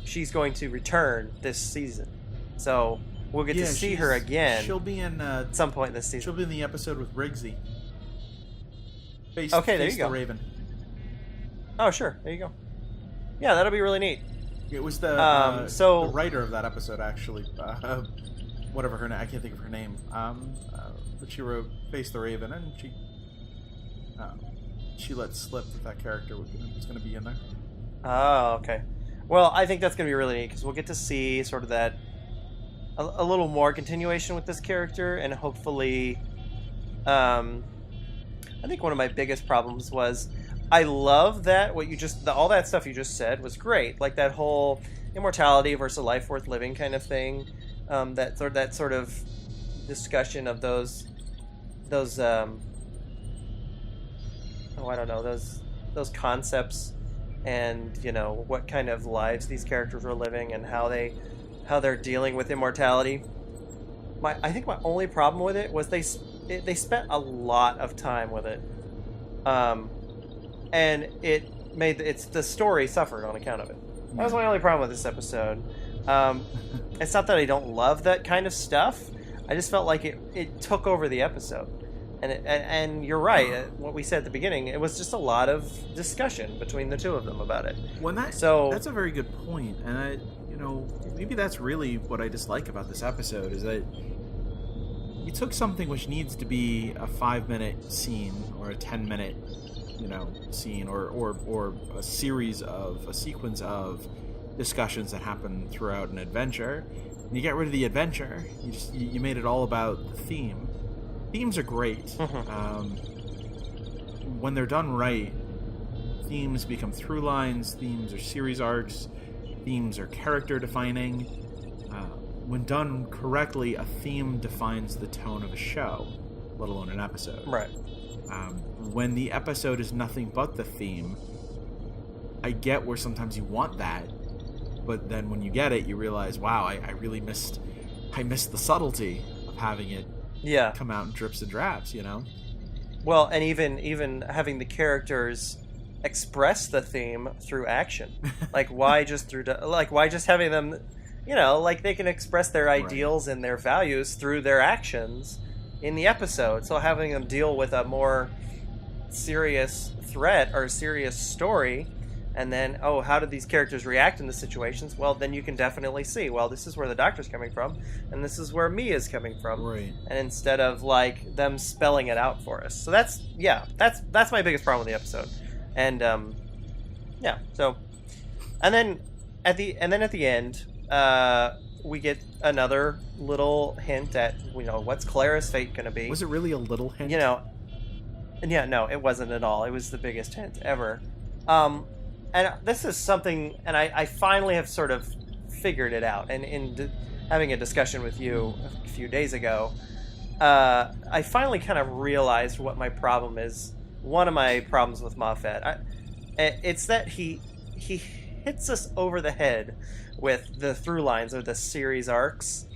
Speaker 1: she's going to return this season, so we'll get to see her again.
Speaker 3: She'll be in
Speaker 1: at some point this season.
Speaker 3: She'll be in the episode with Riggsy.
Speaker 1: There you go.
Speaker 3: The Raven.
Speaker 1: Oh, sure. There you go. Yeah, that'll be really neat.
Speaker 3: It was the writer of that episode, actually. Whatever her name, I can't think of her name. But she wrote "Face the Raven," and she let slip that character was going to be in there.
Speaker 1: Oh, okay. Well, I think that's going to be really neat, because we'll get to see sort of that a little more continuation with this character, and hopefully, I think one of my biggest problems was I love that all that stuff you just said was great, like that whole immortality versus life worth living kind of thing, that sort of discussion of those concepts, and what kind of lives these characters are living and how they're dealing with immortality. I think my only problem with it was they spent a lot of time with it, and the story suffered on account of it. That was my only problem with this episode. It's not that I don't love that kind of stuff. I just felt like it took over the episode. And you're right. What we said at the beginning, it was just a lot of discussion between the two of them about it.
Speaker 3: That's a very good point, and maybe that's really what I dislike about this episode, is that you took something which needs to be a 5-minute scene or a 10-minute, scene or a sequence of discussions that happen throughout an adventure. And you get rid of the adventure. You made it all about the theme. Themes are great. When they're done right, themes become through lines. Themes are series arcs. Themes are character defining. When done correctly, a theme defines the tone of a show, let alone an episode.
Speaker 1: Right.
Speaker 3: When the episode is nothing but the theme, I get where sometimes you want that, but then when you get it, you realize, wow, I really missed the subtlety of having it come out in drips and drabs,
Speaker 1: Well, and even having the characters express the theme through action. Why just having them, they can express their ideals and their values through their actions in the episode. So having them deal with a more serious threat or serious story, and then, how did these characters react in the situations? Well, then you can definitely see, this is where the Doctor's coming from, and this is where Mia's coming from.
Speaker 3: Right.
Speaker 1: And instead of them spelling it out for us. So that's my biggest problem with the episode. And so, and then at the end, we get another little hint at what's Clara's fate going to be.
Speaker 3: Was it really a little hint?
Speaker 1: No, it wasn't at all. It was the biggest hint ever. And this is something, and I finally have sort of figured it out. And in having a discussion with you a few days ago, I finally kind of realized what my problem is. One of my problems with Moffat, it's that he hits us over the head with the through lines or the series arcs,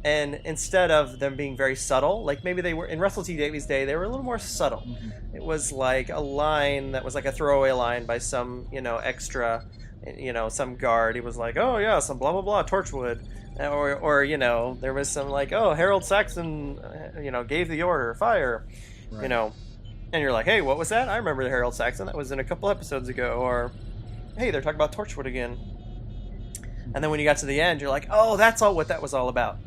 Speaker 1: and instead of them being very subtle, maybe they were in Russell T Davies' day, they were a little more subtle. Mm-hmm. It was like a line that was like a throwaway line by some extra, some guard. He was like, oh yeah, some blah blah blah Torchwood, or there was some Harold Saxon, gave the order, fire,
Speaker 3: right.
Speaker 1: And you're like, hey, what was that? I remember the Harold Saxon. That was in a couple episodes ago. Or, hey, they're talking about Torchwood again. And then when you got to the end, you're like, oh, that's all what that was all about.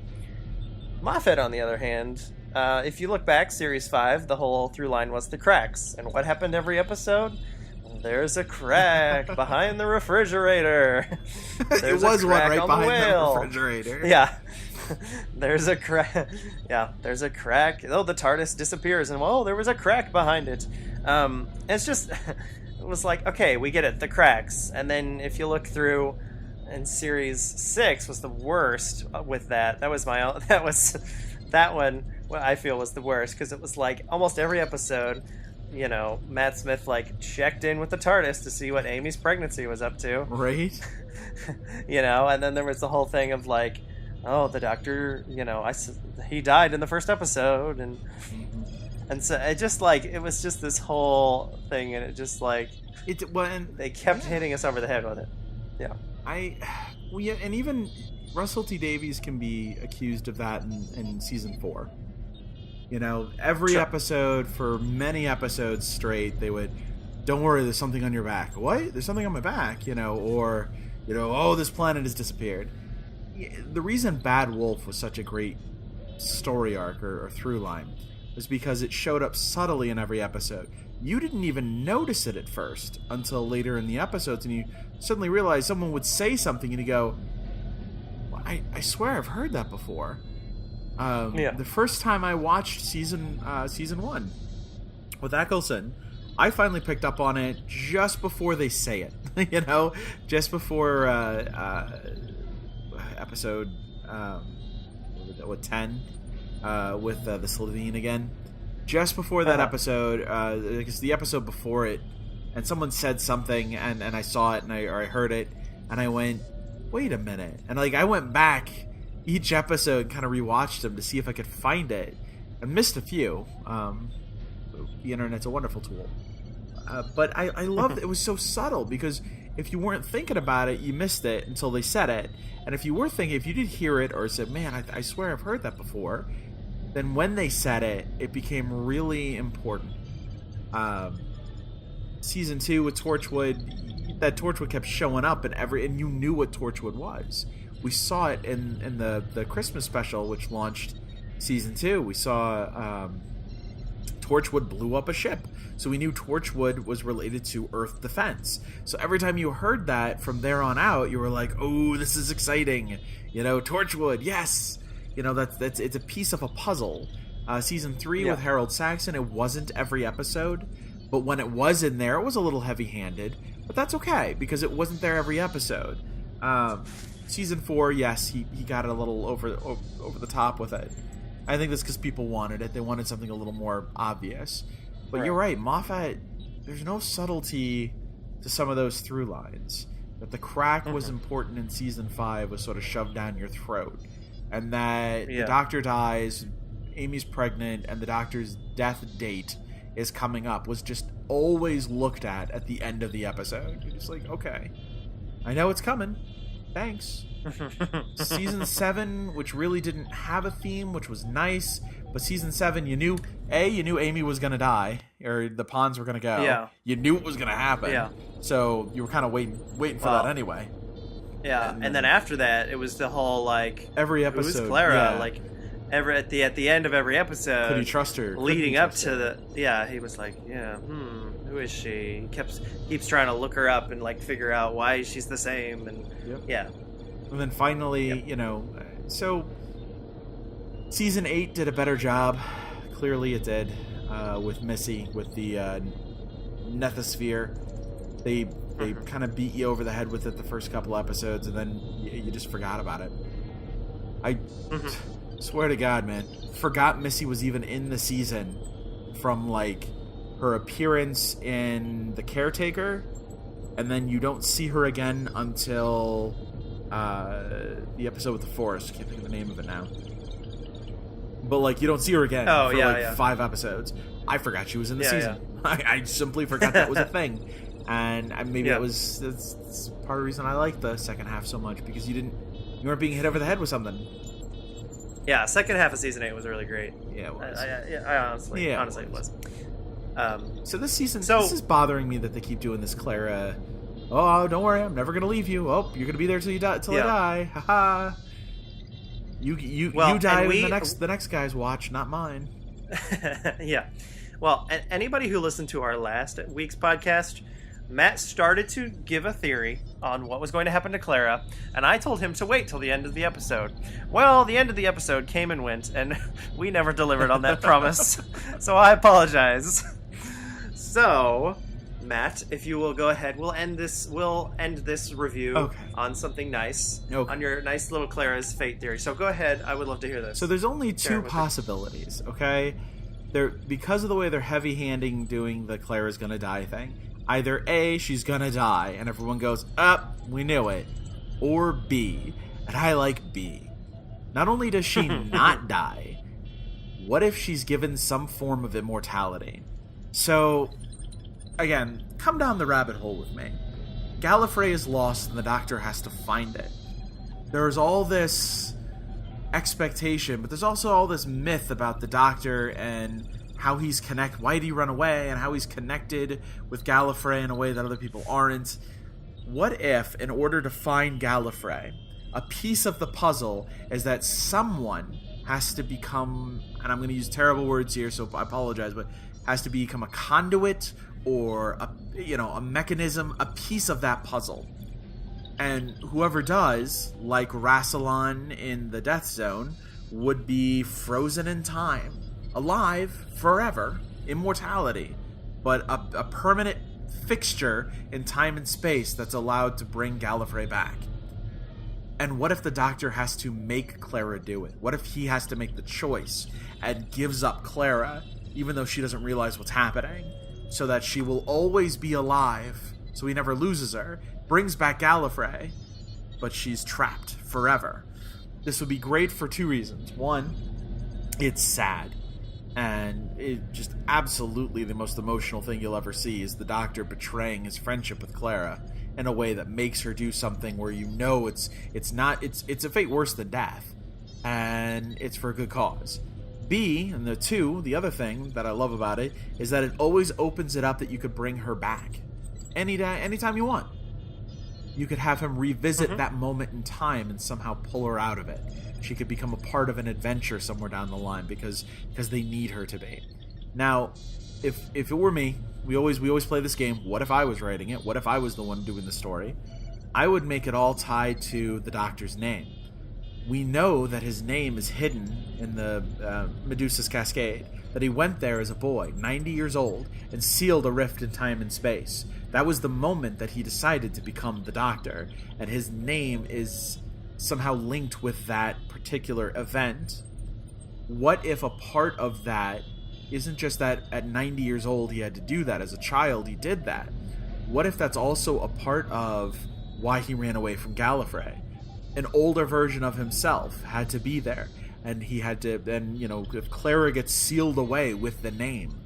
Speaker 1: Moffat, on the other hand, if you look back, Series 5, the whole through line was the cracks. And what happened every episode? There's a crack behind the refrigerator.
Speaker 3: It was one right behind the refrigerator.
Speaker 1: Yeah. There's a crack. Yeah, there's a crack. Oh, the TARDIS disappears, and there was a crack behind it. It's just, it was like, okay, we get it, the cracks. And then if you look through, and Series 6 was the worst with that. That was that one. What I feel was the worst because it was like almost every episode, Matt Smith checked in with the TARDIS to see what Amy's pregnancy was up to.
Speaker 3: Right.
Speaker 1: And then there was the whole thing of the Doctor, he died in the first episode, and so it just it was just this whole thing, and it just they kept hitting us over the head with it. Yeah.
Speaker 3: And even Russell T Davies can be accused of that in season 4. Every episode for many episodes straight, they would, don't worry, there's something on your back. What? There's something on my back, or oh, this planet has disappeared. The reason Bad Wolf was such a great story arc or through line was because it showed up subtly in every episode. You didn't even notice it at first until later in the episodes, and you suddenly realize someone would say something, and you go, well, I swear I've heard that before. The first time I watched season 1 with Eccleston, I finally picked up on it just before they say it. Just before episode 10 with the Slovene again. Just before that episode, because the episode before it, and someone said something, and I saw it, or I heard it, and I went, wait a minute. And I went back each episode and kind of rewatched them to see if I could find it. I missed a few. The internet's a wonderful tool. But I loved it. It was so subtle, because if you weren't thinking about it, you missed it until they said it. And if you were thinking, if you did hear it or said, man, I swear I've heard that before, then when they said it, it became really important. Season 2 with Torchwood, that Torchwood kept showing up and you knew what Torchwood was. We saw it in the Christmas special, which launched Season 2, we saw Torchwood blew up a ship. So we knew Torchwood was related to Earth defense. So every time you heard that from there on out, you were like, oh, this is exciting. Torchwood, yes. That's it's a piece of a puzzle. Season 3 with Harold Saxon, it wasn't every episode. But when it was in there, it was a little heavy-handed. But that's okay, because it wasn't there every episode. Season 4, yes, he got it a little over the top with it. I think that's because people wanted it. They wanted something a little more obvious. But You're right, Moffat, there's no subtlety to some of those through lines. That the crack was important in Season 5 was sort of shoved down your throat. And that the Doctor dies, Amy's pregnant, and the Doctor's death date is coming up was just always looked at the end of the episode. You're just like, okay, I know it's coming. Thanks. Season 7, which really didn't have a theme, which was nice, but Season 7, you knew Amy was gonna die, or the Ponds were gonna go.
Speaker 1: Yeah.
Speaker 3: You knew it was gonna happen. Yeah. So you were kind of waiting for that anyway.
Speaker 1: Yeah, and then after that, it was the whole
Speaker 3: every episode.
Speaker 1: Who's Clara?
Speaker 3: Yeah.
Speaker 1: At the end of every episode,
Speaker 3: could you trust her?
Speaker 1: Leading up to he was like, who is she? He keeps trying to look her up and figure out why she's the same, and
Speaker 3: And then finally, so Season 8 did a better job. Clearly it did, with Missy, with the Nethosphere. They kind of beat you over the head with it the first couple episodes, and then you just forgot about it. I swear to God, man, forgot Missy was even in the season from her appearance in The Caretaker, and then you don't see her again until the episode with the forest. I can't think of the name of it now. But you don't see her again for 5 episodes. I forgot she was in the season. Yeah. I simply forgot that was a thing. And maybe that's part of the reason I like the second half so much, because you weren't being hit over the head with something.
Speaker 1: Yeah, second half of Season 8 was really great.
Speaker 3: Yeah, it was.
Speaker 1: I honestly it was.
Speaker 3: So this season, this is bothering me that they keep doing this Clara. Oh, don't worry, I'm never gonna leave you. Oh, you're gonna be there till I die. Haha. You die in the next guy's watch, not mine.
Speaker 1: Yeah. Well, anybody who listened to our last week's podcast, Matt started to give a theory on what was going to happen to Clara, and I told him to wait till the end of the episode. Well, the end of the episode came and went, and we never delivered on that promise, so I apologize. So, Matt, if you will go ahead, we'll end this review on something nice, on your nice little Clara's fate theory. So go ahead, I would love to hear this.
Speaker 3: So there's only 2 possibilities, okay? Because of the way they're heavy-handing doing the Clara's gonna die thing. Either A, she's gonna die, and everyone goes, we knew it. Or B, and I like B. Not only does she not die, what if she's given some form of immortality? So, again, come down the rabbit hole with me. Gallifrey is lost, and the Doctor has to find it. There's all this expectation, but there's also all this myth about the Doctor and how he's why did he run away, and how he's connected with Gallifrey in a way that other people aren't. What if, in order to find Gallifrey, a piece of the puzzle is that someone has to become, and I'm going to use terrible words here, so I apologize, but has to become a conduit or a mechanism, a piece of that puzzle. And whoever does, like Rassilon in the Death Zone, would be frozen in time. Alive forever, immortality, but a permanent fixture in time and space that's allowed to bring Gallifrey back. And what if the Doctor has to make Clara do it? What if he has to make the choice and gives up Clara, even though she doesn't realize what's happening, so that she will always be alive, so he never loses her, brings back Gallifrey, but she's trapped forever? This would be great for 2 reasons. One, it's sad. And it just absolutely the most emotional thing you'll ever see is the Doctor betraying his friendship with Clara in a way that makes her do something where it's a fate worse than death, and it's for a good cause. B, and the other thing that I love about it is that it always opens it up that you could bring her back anytime you want. You could have him revisit that moment in time and somehow pull her out of it. She could become a part of an adventure somewhere down the line because they need her to be. Now, if it were me, we always play this game. What if I was writing it? What if I was the one doing the story? I would make it all tied to the Doctor's name. We know that his name is hidden in the Medusa's Cascade, that he went there as a boy, 90 years old, and sealed a rift in time and space. That was the moment that he decided to become the Doctor, and his name is somehow linked with that particular event. What if a part of that isn't just that at 90 years old he had to do that? As a child he did that. What if that's also a part of why he ran away from Gallifrey? An older version of himself had to be there, and he had to, and if Clara gets sealed away with the name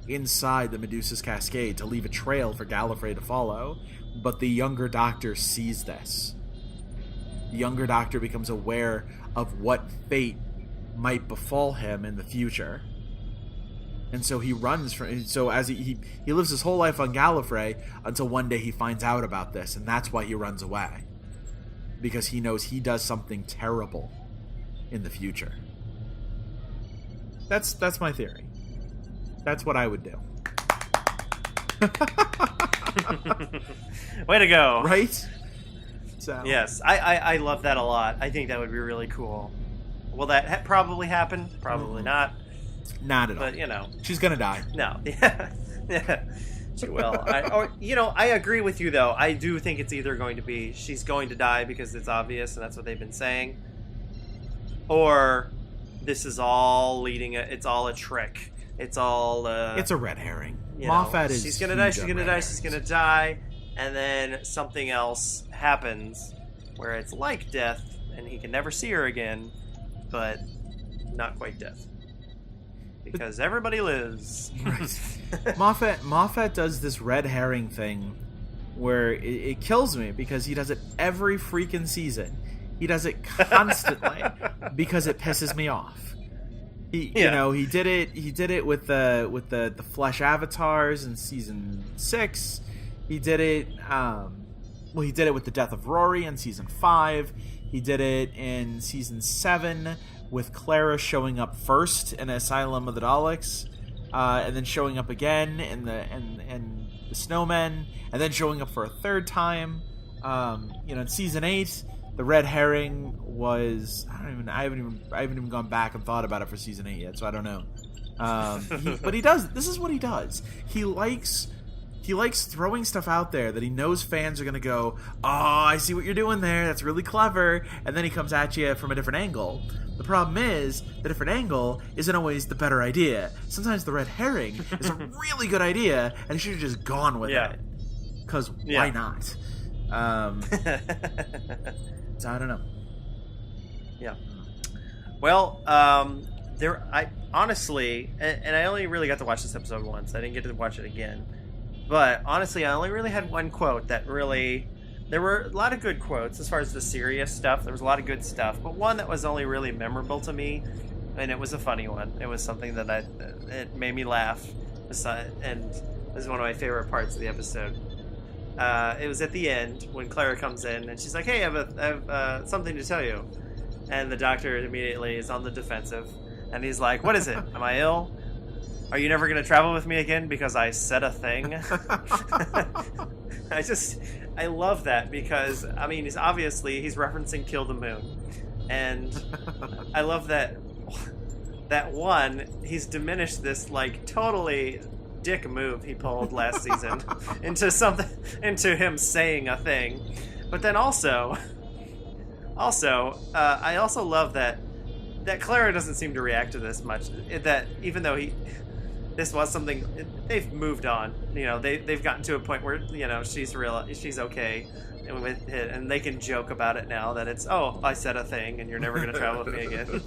Speaker 3: inside the Medusa's Cascade to leave a trail for Gallifrey to follow, but the younger Doctor sees this. The younger Doctor becomes aware of what fate might befall him in the future. And so he runs from. So as he lives his whole life on Gallifrey until one day he finds out about this, and that's why he runs away, because he knows he does something terrible in the future. That's my theory. That's what I would do.
Speaker 1: Way to go!
Speaker 3: Right? So
Speaker 1: yes, I love that a lot. I think that would be really cool. Will that probably happen? Probably not.
Speaker 3: Not at all.
Speaker 1: But
Speaker 3: she's gonna die.
Speaker 1: No, yeah, she will. I agree with you though. I do think it's either going to be she's going to die because it's obvious and that's what they've been saying, or this is all leading. It's all a trick. It's all.
Speaker 3: It's a red herring. Moffat is.
Speaker 1: She's gonna die. She's gonna die. She's gonna die, and then something else happens where it's like death, and he can never see her again, but not quite death. Because everybody lives.
Speaker 3: Right. Moffat does this red herring thing where it kills me because he does it every freaking season. He does it constantly because it pisses me off. He did it with the flesh avatars in season 6. He did it he did it with the death of Rory in season 5. He did it in season 7 with Clara showing up first in Asylum of the Daleks, and then showing up again in the Snowmen, and then showing up for a third time. In season 8, the red herring was I haven't even gone back and thought about it for season 8 yet, so I don't know. But he does. This is what he does. He likes throwing stuff out there that he knows fans are going to go, "Oh, I see what you're doing there. That's really clever." And then he comes at you from a different angle. The problem is, the different angle isn't always the better idea. Sometimes the red herring is a really good idea, and he should have just gone with it. Because why not? So I don't know.
Speaker 1: Yeah. Well, I honestly, and I only really got to watch this episode once. I didn't get to watch it again. But honestly, I only really had one quote that really... There were a lot of good quotes as far as the serious stuff. There was a lot of good stuff. But one that was only really memorable to me, and it was a funny one. It was something that it made me laugh. And it was one of my favorite parts of the episode. It was at the end when Clara comes in and she's like, "Hey, I have something to tell you." And the Doctor immediately is on the defensive. And he's like, "What is it? Am I ill? Are you never going to travel with me again because I said a thing?" I love that because, he's referencing Kill the Moon. And I love that he's diminished this, totally dick move he pulled last season into him saying a thing. But then also, I also love that Clara doesn't seem to react to this much. That even though this was something, they've moved on. They've gotten to a point where she's okay with it, and they can joke about it now that it's, "Oh, I said a thing, and you're never going to travel with me again."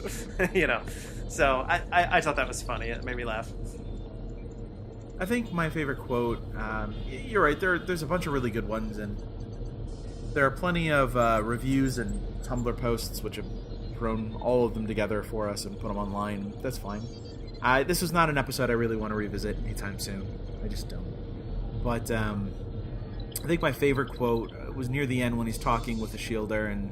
Speaker 1: So I thought that was funny. It made me laugh.
Speaker 3: I think my favorite quote. You're right. There's a bunch of really good ones, and there are plenty of reviews and Tumblr posts which have thrown all of them together for us and put them online. That's fine. This was not an episode I really want to revisit anytime soon. I just don't. But I think my favorite quote was near the end when he's talking with the Shielder, and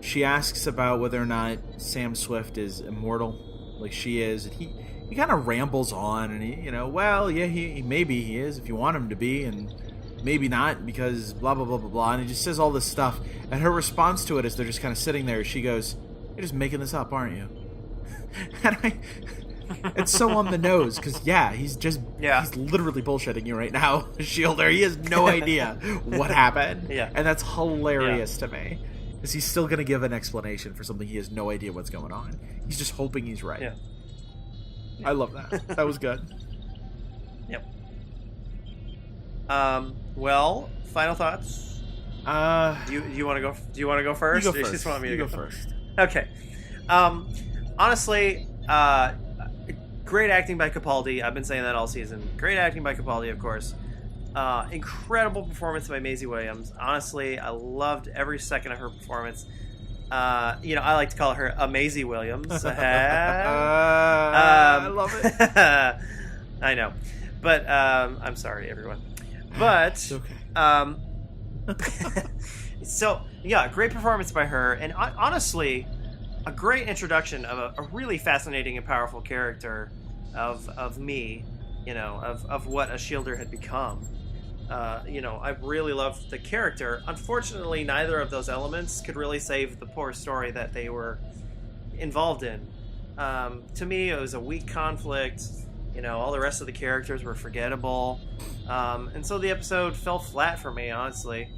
Speaker 3: she asks about whether or not Sam Swift is immortal, like she is. And he kind of rambles on, and he maybe he is if you want him to be, and maybe not because blah blah blah blah blah. And he just says all this stuff, and her response to it is they're just kind of sitting there. She goes, "You're just making this up, aren't you?" And it's so on the nose because he's literally bullshitting you right now, Shielder. He has no idea what happened, and that's hilarious to me because he's still gonna give an explanation for something he has no idea what's going on. He's just hoping he's right.
Speaker 1: Yeah.
Speaker 3: I love that. That was good.
Speaker 1: Yep. Well, final thoughts. Do you want to go? Do you want to go first?
Speaker 3: You go first.
Speaker 1: You just want me to
Speaker 3: go first.
Speaker 1: Okay. Honestly, great acting by Capaldi. I've been saying that all season. Great acting by Capaldi, of course. Incredible performance by Maisie Williams. Honestly, I loved every second of her performance. I like to call her Maisie Williams.
Speaker 3: I love it.
Speaker 1: I know, but I'm sorry, everyone. But
Speaker 3: it's okay.
Speaker 1: So great performance by her, and honestly, a great introduction of a really fascinating and powerful character of me, of what a Shielder had become. I really loved the character. Unfortunately, neither of those elements could really save the poor story that they were involved in. To me, it was a weak conflict. All the rest of the characters were forgettable. And so the episode fell flat for me, honestly.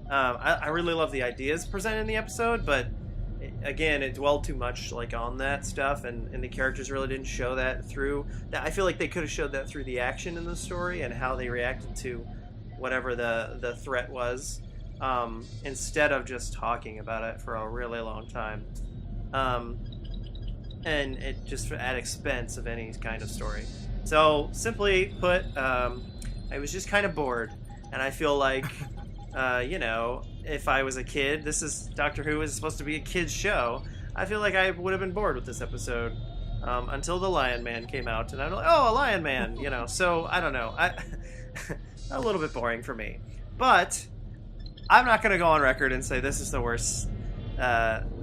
Speaker 1: I really love the ideas presented in the episode, but again, it dwelled too much on that stuff, and the characters really didn't show that through. I feel like they could have showed that through the action in the story and how they reacted to whatever the threat was, instead of just talking about it for a really long time. And it just at expense of any kind of story. So, simply put, I was just kind of bored. And I feel like, if I was a kid, Doctor Who is supposed to be a kid's show. I feel like I would have been bored with this episode until the Lion Man came out. And I'm like, oh, a Lion Man, So, I don't know. A little bit boring for me. But I'm not going to go on record and say this is the worst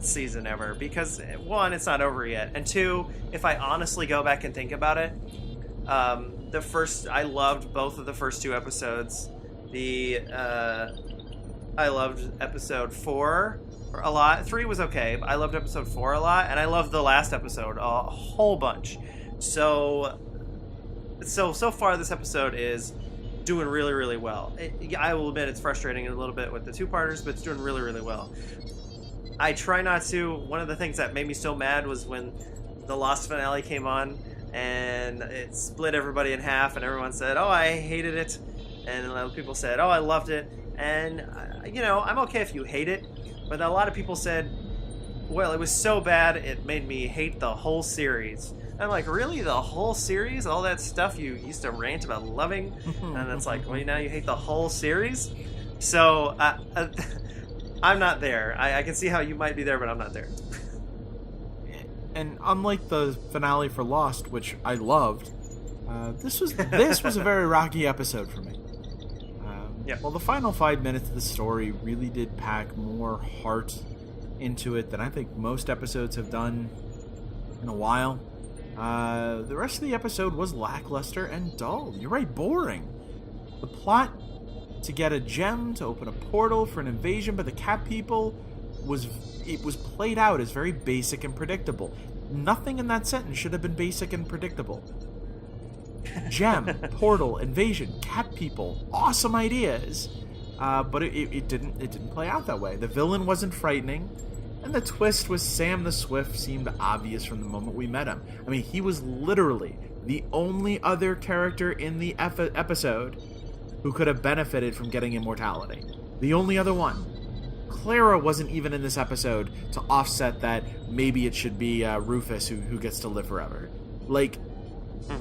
Speaker 1: season ever, because one, it's not over yet, and two, if I honestly go back and think about it, I loved both of the first two episodes. I loved episode 4 a lot. 3 was okay, but I loved episode 4 a lot, and I loved the last episode a whole bunch. So far this episode is doing really, really well. I will admit it's frustrating a little bit with the two-parters, but it's doing really, really well. I try not to. One of the things that made me so mad was when the Lost finale came on and it split everybody in half, and everyone said, oh, I hated it, and other people said, oh, I loved it. And I'm okay if you hate it, but a lot of people said, well, it was so bad it made me hate the whole series. I'm like, really? The whole series? All that stuff you used to rant about loving? And it's like, well, now you hate the whole series? So, I'm not there. I can see how you might be there, but I'm not there.
Speaker 3: And unlike the finale for Lost, which I loved, this was a very rocky episode for me. Well, the final 5 minutes of the story really did pack more heart into it than I think most episodes have done in a while. The rest of the episode was lackluster and dull. You're right, boring. The plot to get a gem to open a portal for an invasion by the cat people was played out as very basic and predictable. Nothing in that sentence should have been basic and predictable. Gem, portal, invasion, cat people, awesome ideas. But it didn't play out that way. The villain wasn't frightening. And the twist with Sam the Swift seemed obvious from the moment we met him. I mean, he was literally the only other character in the episode who could have benefited from getting immortality. The only other one. Clara wasn't even in this episode to offset that maybe it should be Rufus who gets to live forever. Like,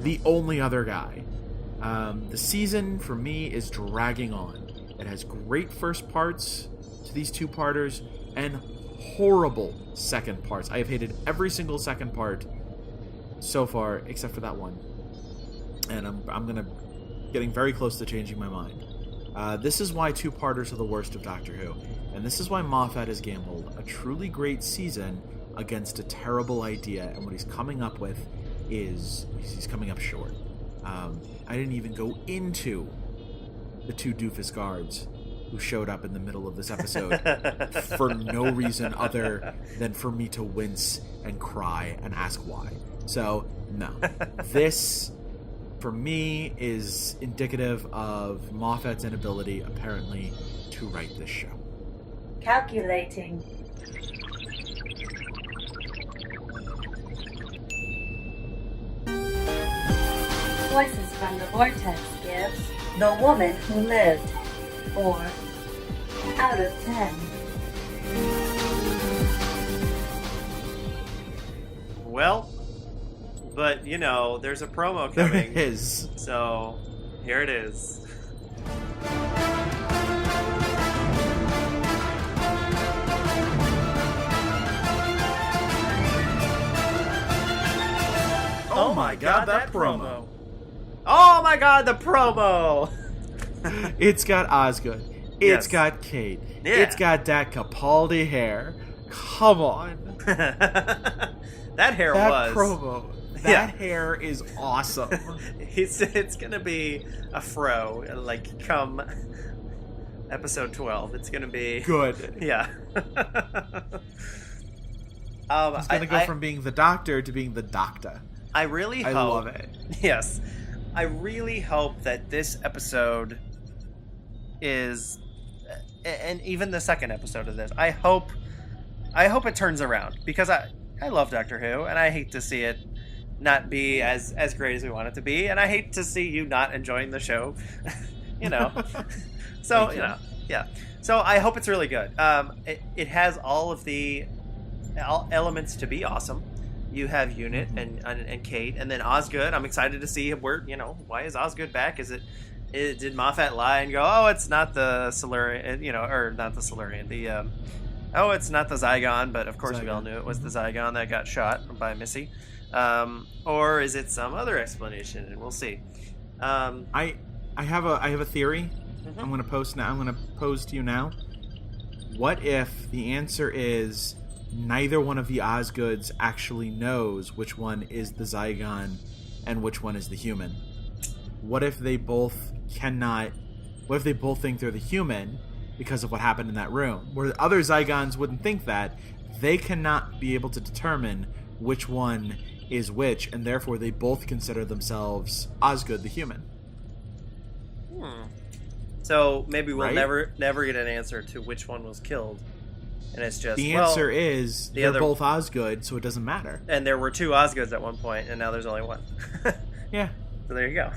Speaker 3: the only other guy. The season, for me, is dragging on. It has great first parts to these two-parters, and horrible second parts. I have hated every single second part so far, except for that one. And I'm getting very close to changing my mind. This is why two-parters are the worst of Doctor Who, and this is why Moffat has gambled a truly great season against a terrible idea, and what he's coming up with is he's coming up short. I didn't even go into the two doofus guards who showed up in the middle of this episode for no reason other than for me to wince and cry and ask why. So, no. This, for me, is indicative of Moffat's inability, apparently, to write this show.
Speaker 2: Calculating. Voices from the Vortex gives The Woman Who Lived 4 out of 10.
Speaker 1: Well, but there's a promo coming.
Speaker 3: There it is.
Speaker 1: So, here it is.
Speaker 3: Oh my god, that promo.
Speaker 1: Oh my god, the promo!
Speaker 3: It's got Osgood. It's
Speaker 1: Yes.
Speaker 3: got Kate.
Speaker 1: Yeah.
Speaker 3: It's got that Capaldi hair. Come on.
Speaker 1: That hair
Speaker 3: That
Speaker 1: was...
Speaker 3: promo. That
Speaker 1: Yeah.
Speaker 3: hair is awesome.
Speaker 1: It's gonna be a fro, like, come episode 12. It's gonna be...
Speaker 3: Good.
Speaker 1: Yeah.
Speaker 3: It's going to go from being the Doctor to being the Doctor.
Speaker 1: I really
Speaker 3: I
Speaker 1: hope...
Speaker 3: love it.
Speaker 1: Yes. I really hope that this episode is... And even the second episode of this. I hope it turns around. Because I love Doctor Who, and I hate to see it not be as great as we want it to be. And I hate to see you not enjoying the show. So, yeah. So I hope it's really good. It has all of the elements to be awesome. You have Unit and Kate, and then Osgood. I'm excited to see where, why is Osgood back? Did Moffat lie and go, oh, it's not the Silurian, or not the Silurian, it's not the Zygon, but of course we all knew it was the Zygon that got shot by Missy. Or is it some other explanation? And we'll see.
Speaker 3: I have a theory. I'm going to post now. I'm going to pose to you now. What if the answer is neither one of the Osgoods actually knows which one is the Zygon and which one is the human? What if they both cannot... What if they both think they're the human because of what happened in that room? Where other Zygons wouldn't think that. They cannot be able to determine which one is which, and therefore they both consider themselves Osgood the human.
Speaker 1: So maybe we'll
Speaker 3: Right?
Speaker 1: never get an answer to which one was killed. And it's just...
Speaker 3: The answer is they're both Osgood, so it doesn't matter.
Speaker 1: And there were two Osgoods at one point, and now there's only one.
Speaker 3: Yeah.
Speaker 1: So there you go.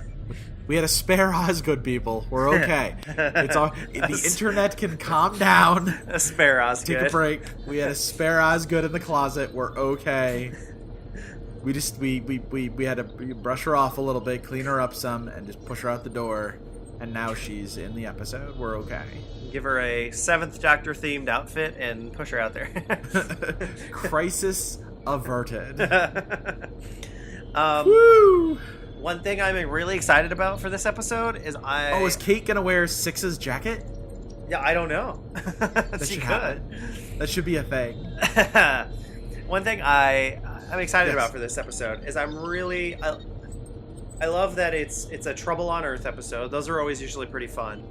Speaker 3: We had a spare Osgood, people. We're okay. It's all the internet can calm down.
Speaker 1: A spare Osgood.
Speaker 3: Take a break. We had a spare Osgood in the closet. We're okay. We just we had to brush her off a little bit, clean her up some, and just push her out the door. And now she's in the episode. We're okay.
Speaker 1: Give her a 7th Doctor themed outfit and push her out there.
Speaker 3: Crisis averted.
Speaker 1: Woo! One thing I'm really excited about for this episode is
Speaker 3: is Kate gonna wear Six's jacket?
Speaker 1: Yeah, I don't know.
Speaker 3: That
Speaker 1: She
Speaker 3: should
Speaker 1: could.
Speaker 3: happen. That should be a thing.
Speaker 1: One thing I'm excited about for this episode is I love that it's a Trouble on Earth episode. Those are always usually pretty fun.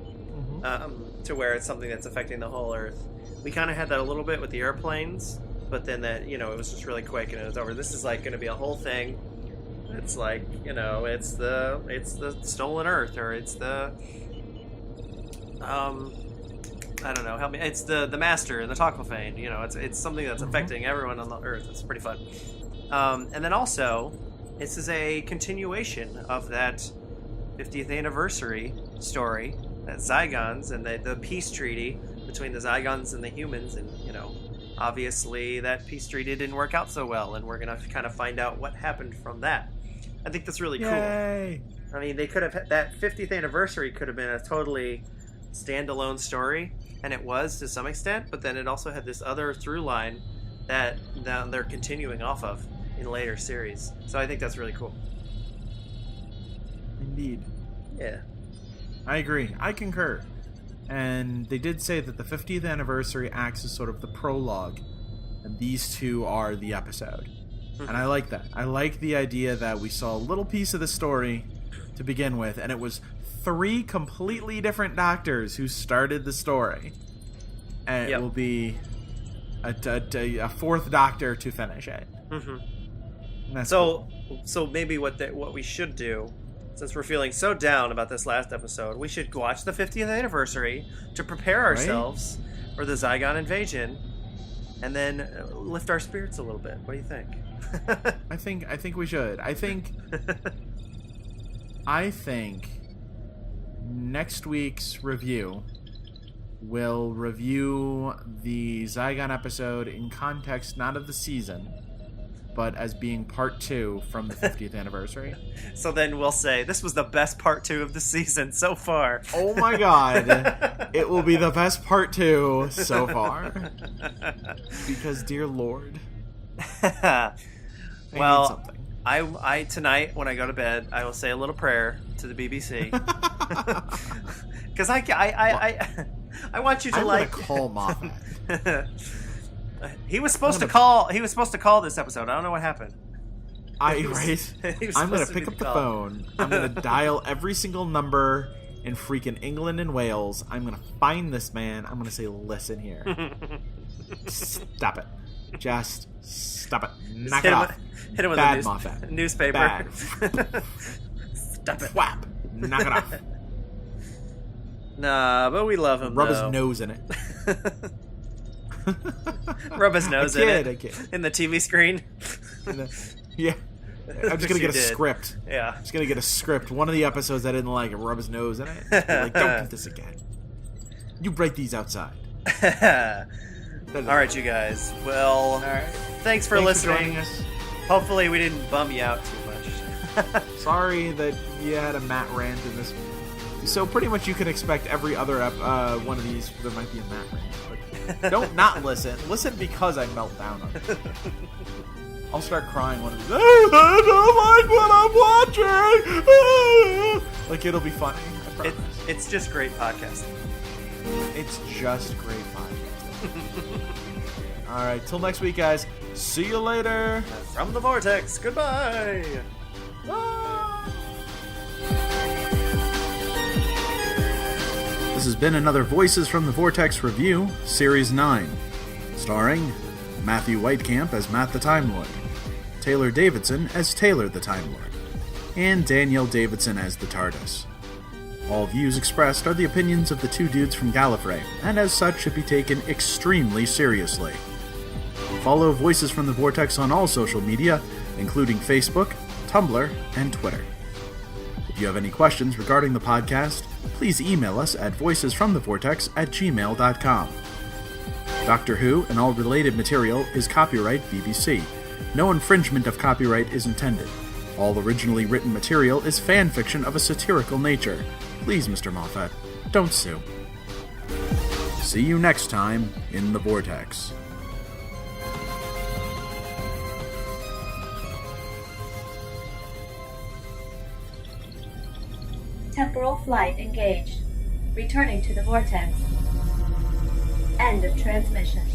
Speaker 1: To where it's something that's affecting the whole Earth. We kind of had that a little bit with the airplanes, but then that it was just really quick and it was over. This is like going to be a whole thing. It's like it's the stolen Earth, or it's the I don't know. Help me. It's the Master and the Toclafane. It's something that's affecting everyone on the Earth. It's pretty fun. And then also, this is a continuation of that 50th anniversary story. That Zygons and the peace treaty between the Zygons and the humans, and obviously that peace treaty didn't work out so well, and we're gonna kind of find out what happened from that. I think that's really cool.
Speaker 3: Yay.
Speaker 1: I mean, they could have that 50th anniversary could have been a totally standalone story, and it was to some extent, but then it also had this other through line that they're continuing off of in later series. So I think that's really cool.
Speaker 3: Indeed.
Speaker 1: Yeah.
Speaker 3: I agree. I concur. And they did say that the 50th anniversary acts as sort of the prologue, and these two are the episode. And I like that. I like the idea that we saw a little piece of the story to begin with, and it was 3 completely different doctors who started the story. And it will be a 4th doctor to finish it.
Speaker 1: Mm-hmm. So maybe what we should do, since we're feeling so down about this last episode, we should watch the 50th anniversary to prepare ourselves for the Zygon invasion, and then lift our spirits a little bit. What do you think?
Speaker 3: I think we should. I think next week's review will review the Zygon episode in context not of the season, but as being part 2 from the 50th anniversary.
Speaker 1: So then we'll say, this was the best part 2 of the season so far.
Speaker 3: Oh my god. It will be the best part 2 so far. Because, dear Lord.
Speaker 1: Well, I tonight, when I go to bed, I will say a little prayer to the BBC. Because I want you to
Speaker 3: call Moffat.
Speaker 1: He was supposed to call. He was supposed to call this episode. I don't know what happened.
Speaker 3: I'm gonna pick up the phone. I'm gonna dial every single number in freaking England and Wales. I'm gonna find this man. I'm gonna say, listen here. Stop it. Just stop it. Knock it off.
Speaker 1: Hit him with
Speaker 3: Bad
Speaker 1: a
Speaker 3: Moffat.
Speaker 1: newspaper.
Speaker 3: Bad.
Speaker 1: Stop it.
Speaker 3: Whap. Knock it off.
Speaker 1: Nah, but we love him.
Speaker 3: Rub his nose in it.
Speaker 1: Rub his nose in it.
Speaker 3: kid.
Speaker 1: In the TV screen.
Speaker 3: Yeah. I'm just gonna get a script.
Speaker 1: Yeah.
Speaker 3: I'm just gonna get a script. One of the episodes I didn't like, rub his nose in it. Be like, don't do this again. You break these outside.
Speaker 1: All right, you guys. Well, thanks for listening.
Speaker 3: For joining us.
Speaker 1: Hopefully we didn't bum you out too much.
Speaker 3: Sorry that you had a Matt rant in this one. So pretty much you can expect every other one of these, there might be a Matt rant. But don't not listen. Listen because I melt down on it. I'll start crying one of these. I don't like what I'm watching. Like, it'll be funny. I promise.
Speaker 1: It's just great podcasting.
Speaker 3: It's just great podcasting. All right, till next week, guys. See you later.
Speaker 1: From the Vortex. Goodbye.
Speaker 3: This has been another Voices from the Vortex review, Series 9, starring Matthew Whitecamp as Matt the Time Lord, Taylor Davidson as Taylor the Time Lord, and Danielle Davidson as the TARDIS. All views expressed are the opinions of the 2 dudes from Gallifrey, and as such should be taken extremely seriously. Follow Voices from the Vortex on all social media, including Facebook, Tumblr, and Twitter. If you have any questions regarding the podcast, please email us at voicesfromthevortex@gmail.com. Doctor Who and all related material is copyright BBC. No infringement of copyright is intended. All originally written material is fan fiction of a satirical nature. Please, Mr. Moffat, don't sue. See you next time in the Vortex.
Speaker 2: Temporal flight engaged. Returning to the vortex. End of transmission.